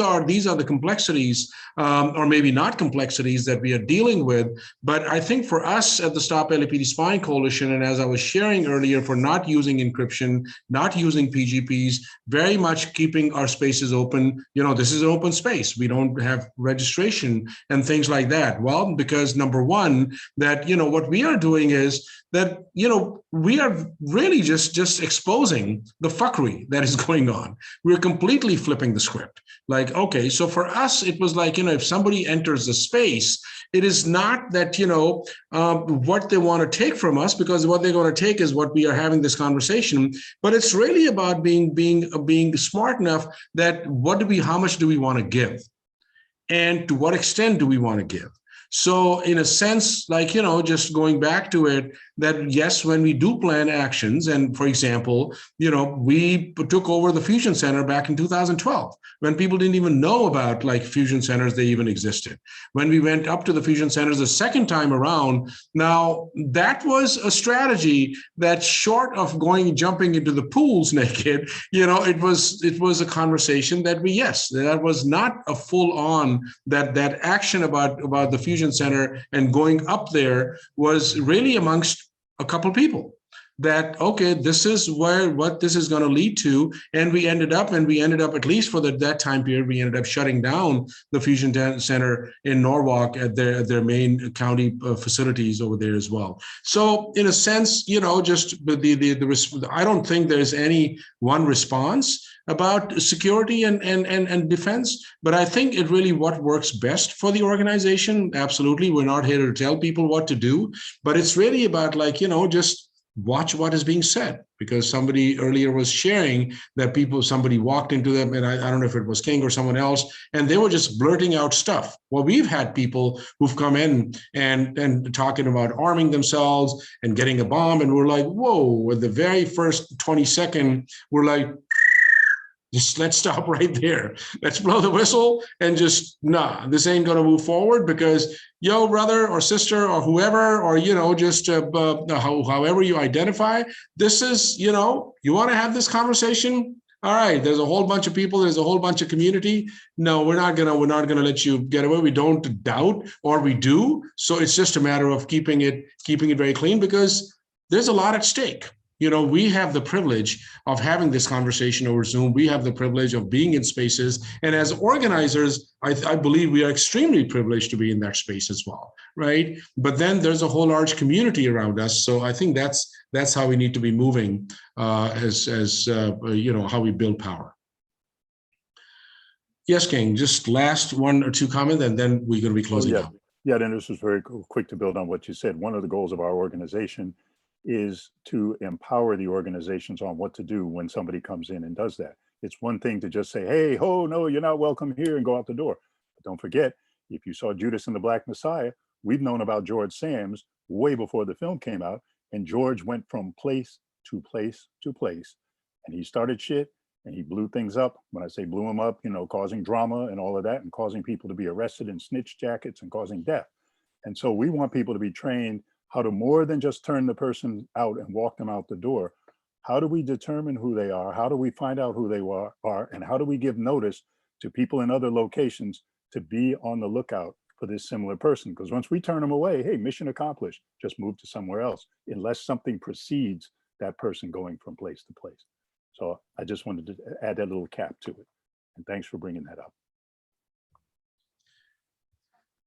are the complexities, or maybe not complexities, that we are dealing with. But I think for us at the Stop LAPD Spying Coalition, and as I was sharing earlier, for not using encryption, not using PGPs, very much keeping our spaces open. This is an open space. We don't have registration and things like that. Well, because number one, that, what we are doing is that, we are really just exposing the fuckery that is going on. We're completely flipping the script. Like, okay, so for us, it was like, if somebody enters the space, it is not that, what they want to take from us, because what they're going to take is what we are having this conversation, but it's really about being smart enough that how much do we want to give? And to what extent do we want to give? So in a sense, like, just going back to it, that yes, when we do plan actions, and for example, we took over the Fusion Center back in 2012, when people didn't even know about like fusion centers, they even existed. When we went up to the fusion centers the second time around, now that was a strategy that, short of jumping into the pools naked, it was a conversation that that was not a full on, that action about the Fusion Center and going up there was really amongst a couple people. that, okay, this is what this is going to lead to. And we ended up, at least for that time period, we ended up shutting down the Fusion Center in Norwalk at their main county facilities over there as well. So in a sense, just I don't think there's any one response about security and defense, but I think it really what works best for the organization. Absolutely, we're not here to tell people what to do, but it's really about just watch what is being said, because somebody earlier was sharing that somebody walked into them, and I don't know if it was King or someone else, and they were just blurting out stuff. Well, we've had people who've come in and talking about arming themselves and getting a bomb, and we're like, whoa, with the very first 20-second, we're like, just let's stop right there. Let's blow the whistle and just, nah, this ain't going to move forward, because yo, brother or sister or whoever, or, just however you identify, this is, you want to have this conversation. All right, there's a whole bunch of people, there's a whole bunch of community. No, we're not gonna let you get away. We don't doubt, or we do. So it's just a matter of keeping it very clean, because there's a lot at stake. We have the privilege of having this conversation over Zoom. We have the privilege of being in spaces. And as organizers, I believe we are extremely privileged to be in that space as well, right? But then there's a whole large community around us. So I think that's how we need to be moving as how we build power. Yes, King, just last one or two comments, and then we're going to be closing out. Yeah, then this was very quick to build on what you said. One of the goals of our organization is to empower the organizations on what to do when somebody comes in and does that. It's one thing to just say, hey, ho, no, you're not welcome here, and go out the door. But don't forget, if you saw Judas and the Black Messiah, we've known about George Sams way before the film came out, and George went from place to place to place, and he started shit, and he blew things up. When I say blew them up, causing drama and all of that, and causing people to be arrested in snitch jackets and causing death. And so we want people to be trained how to more than just turn the person out and walk them out the door. How do we determine who they are? How do we find out who they are? And how do we give notice to people in other locations to be on the lookout for this similar person? Because once we turn them away, hey, mission accomplished, just move to somewhere else, unless something precedes that person going from place to place. So I just wanted to add that little cap to it. And thanks for bringing that up.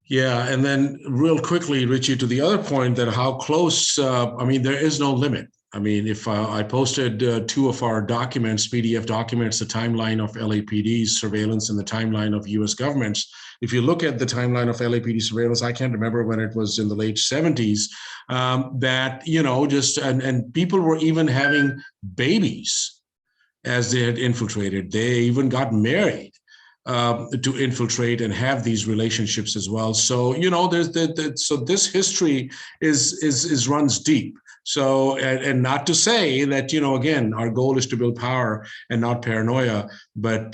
Yeah, and then real quickly, Richie, to the other point, that how close, there is no limit. If I posted two of our documents, PDF documents, the timeline of LAPD's surveillance and the timeline of US governments. If you look at the timeline of LAPD surveillance, I can't remember when it was in the late 70s, and people were even having babies as they had infiltrated. They even got married to infiltrate and have these relationships as well. So, so this history runs deep. So, and not to say that, again, our goal is to build power and not paranoia, but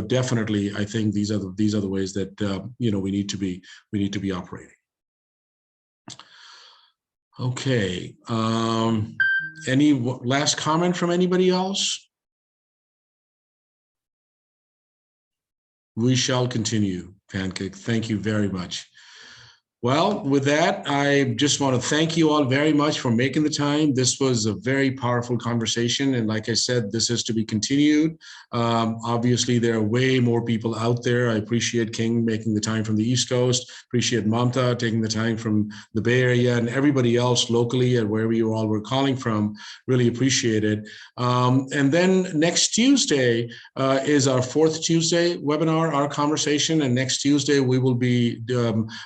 definitely, I think these are the ways that, we need to be operating. Okay. Any last comment from anybody else? We shall continue, Pancake. Thank you very much. Well, with that, I just want to thank you all very much for making the time. This was a very powerful conversation. And like I said, this is to be continued. Obviously, there are way more people out there. I appreciate King making the time from the East Coast, appreciate Mamta taking the time from the Bay Area, and everybody else locally and wherever you all were calling from. Really appreciate it. And then next Tuesday is our fourth Tuesday webinar, our conversation. And next Tuesday, we will be,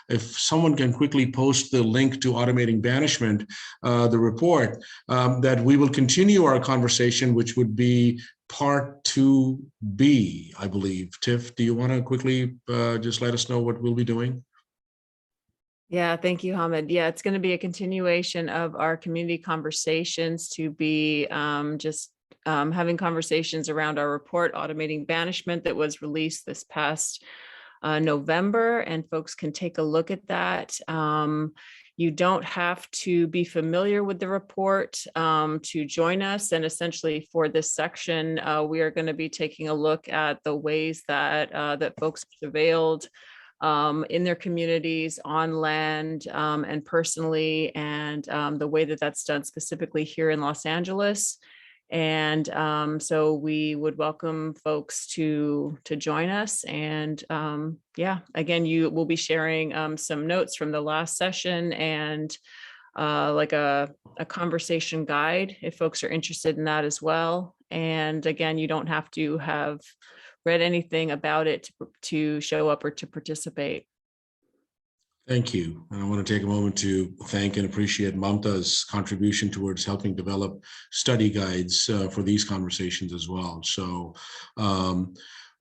if someone can quickly post the link to automating banishment, the report, that we will continue our conversation, which would be part 2B, I believe. Tiff, do you want to quickly just let us know what we'll be doing? Yeah, thank you, Hamid. Yeah, it's going to be a continuation of our community conversations to be having conversations around our report, Automating Banishment, that was released this past November, and folks can take a look at that. You don't have to be familiar with the report to join us. And essentially for this section, we are going to be taking a look at the ways that that folks surveilled in their communities, on land, and personally, and the way that that's done specifically here in Los Angeles. And so we would welcome folks to join us. And yeah, again, you will be sharing some notes from the last session and like a conversation guide if folks are interested in that as well. And again, you don't have to have read anything about it to show up or to participate. Thank you. And I want to take a moment to thank and appreciate Mamta's contribution towards helping develop study guides for these conversations as well. So,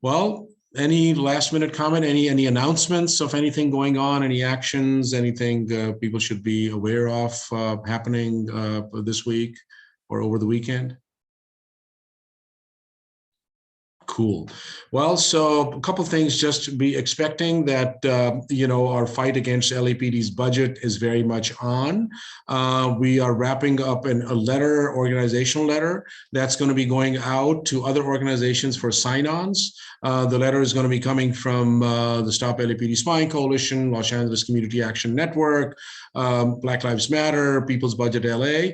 well, any last minute comment, any announcements of anything going on, any actions, anything people should be aware of happening this week or over the weekend? Cool. Well, so a couple of things, just to be expecting that, you know, our fight against LAPD's budget is very much on. We are wrapping up a letter, organizational letter, that's going to be going out to other organizations for sign-ons. The letter is going to be coming from the Stop LAPD Spying Coalition, Los Angeles Community Action Network, Black Lives Matter, People's Budget LA.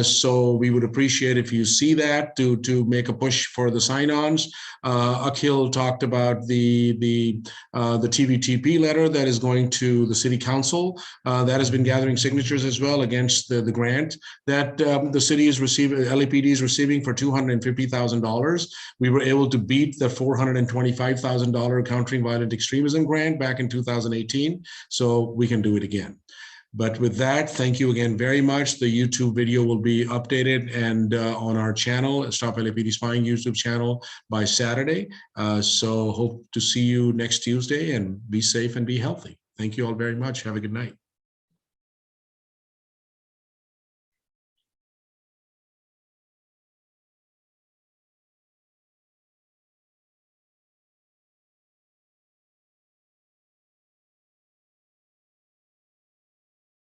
So we would appreciate if you see that to make a push for the sign-ons. Akhil talked about the TVTP letter that is going to the city council that has been gathering signatures as well against the grant that the city is receiving, LAPD is receiving for $250,000. We were able to beat the $425,000 Countering Violent Extremism grant back in 2018, so we can do it again. But with that, thank you again very much. The YouTube video will be updated and on our channel, Stop LAPD Spying YouTube channel by Saturday. So hope to see you next Tuesday, and be safe and be healthy. Thank you all very much. Have a good night.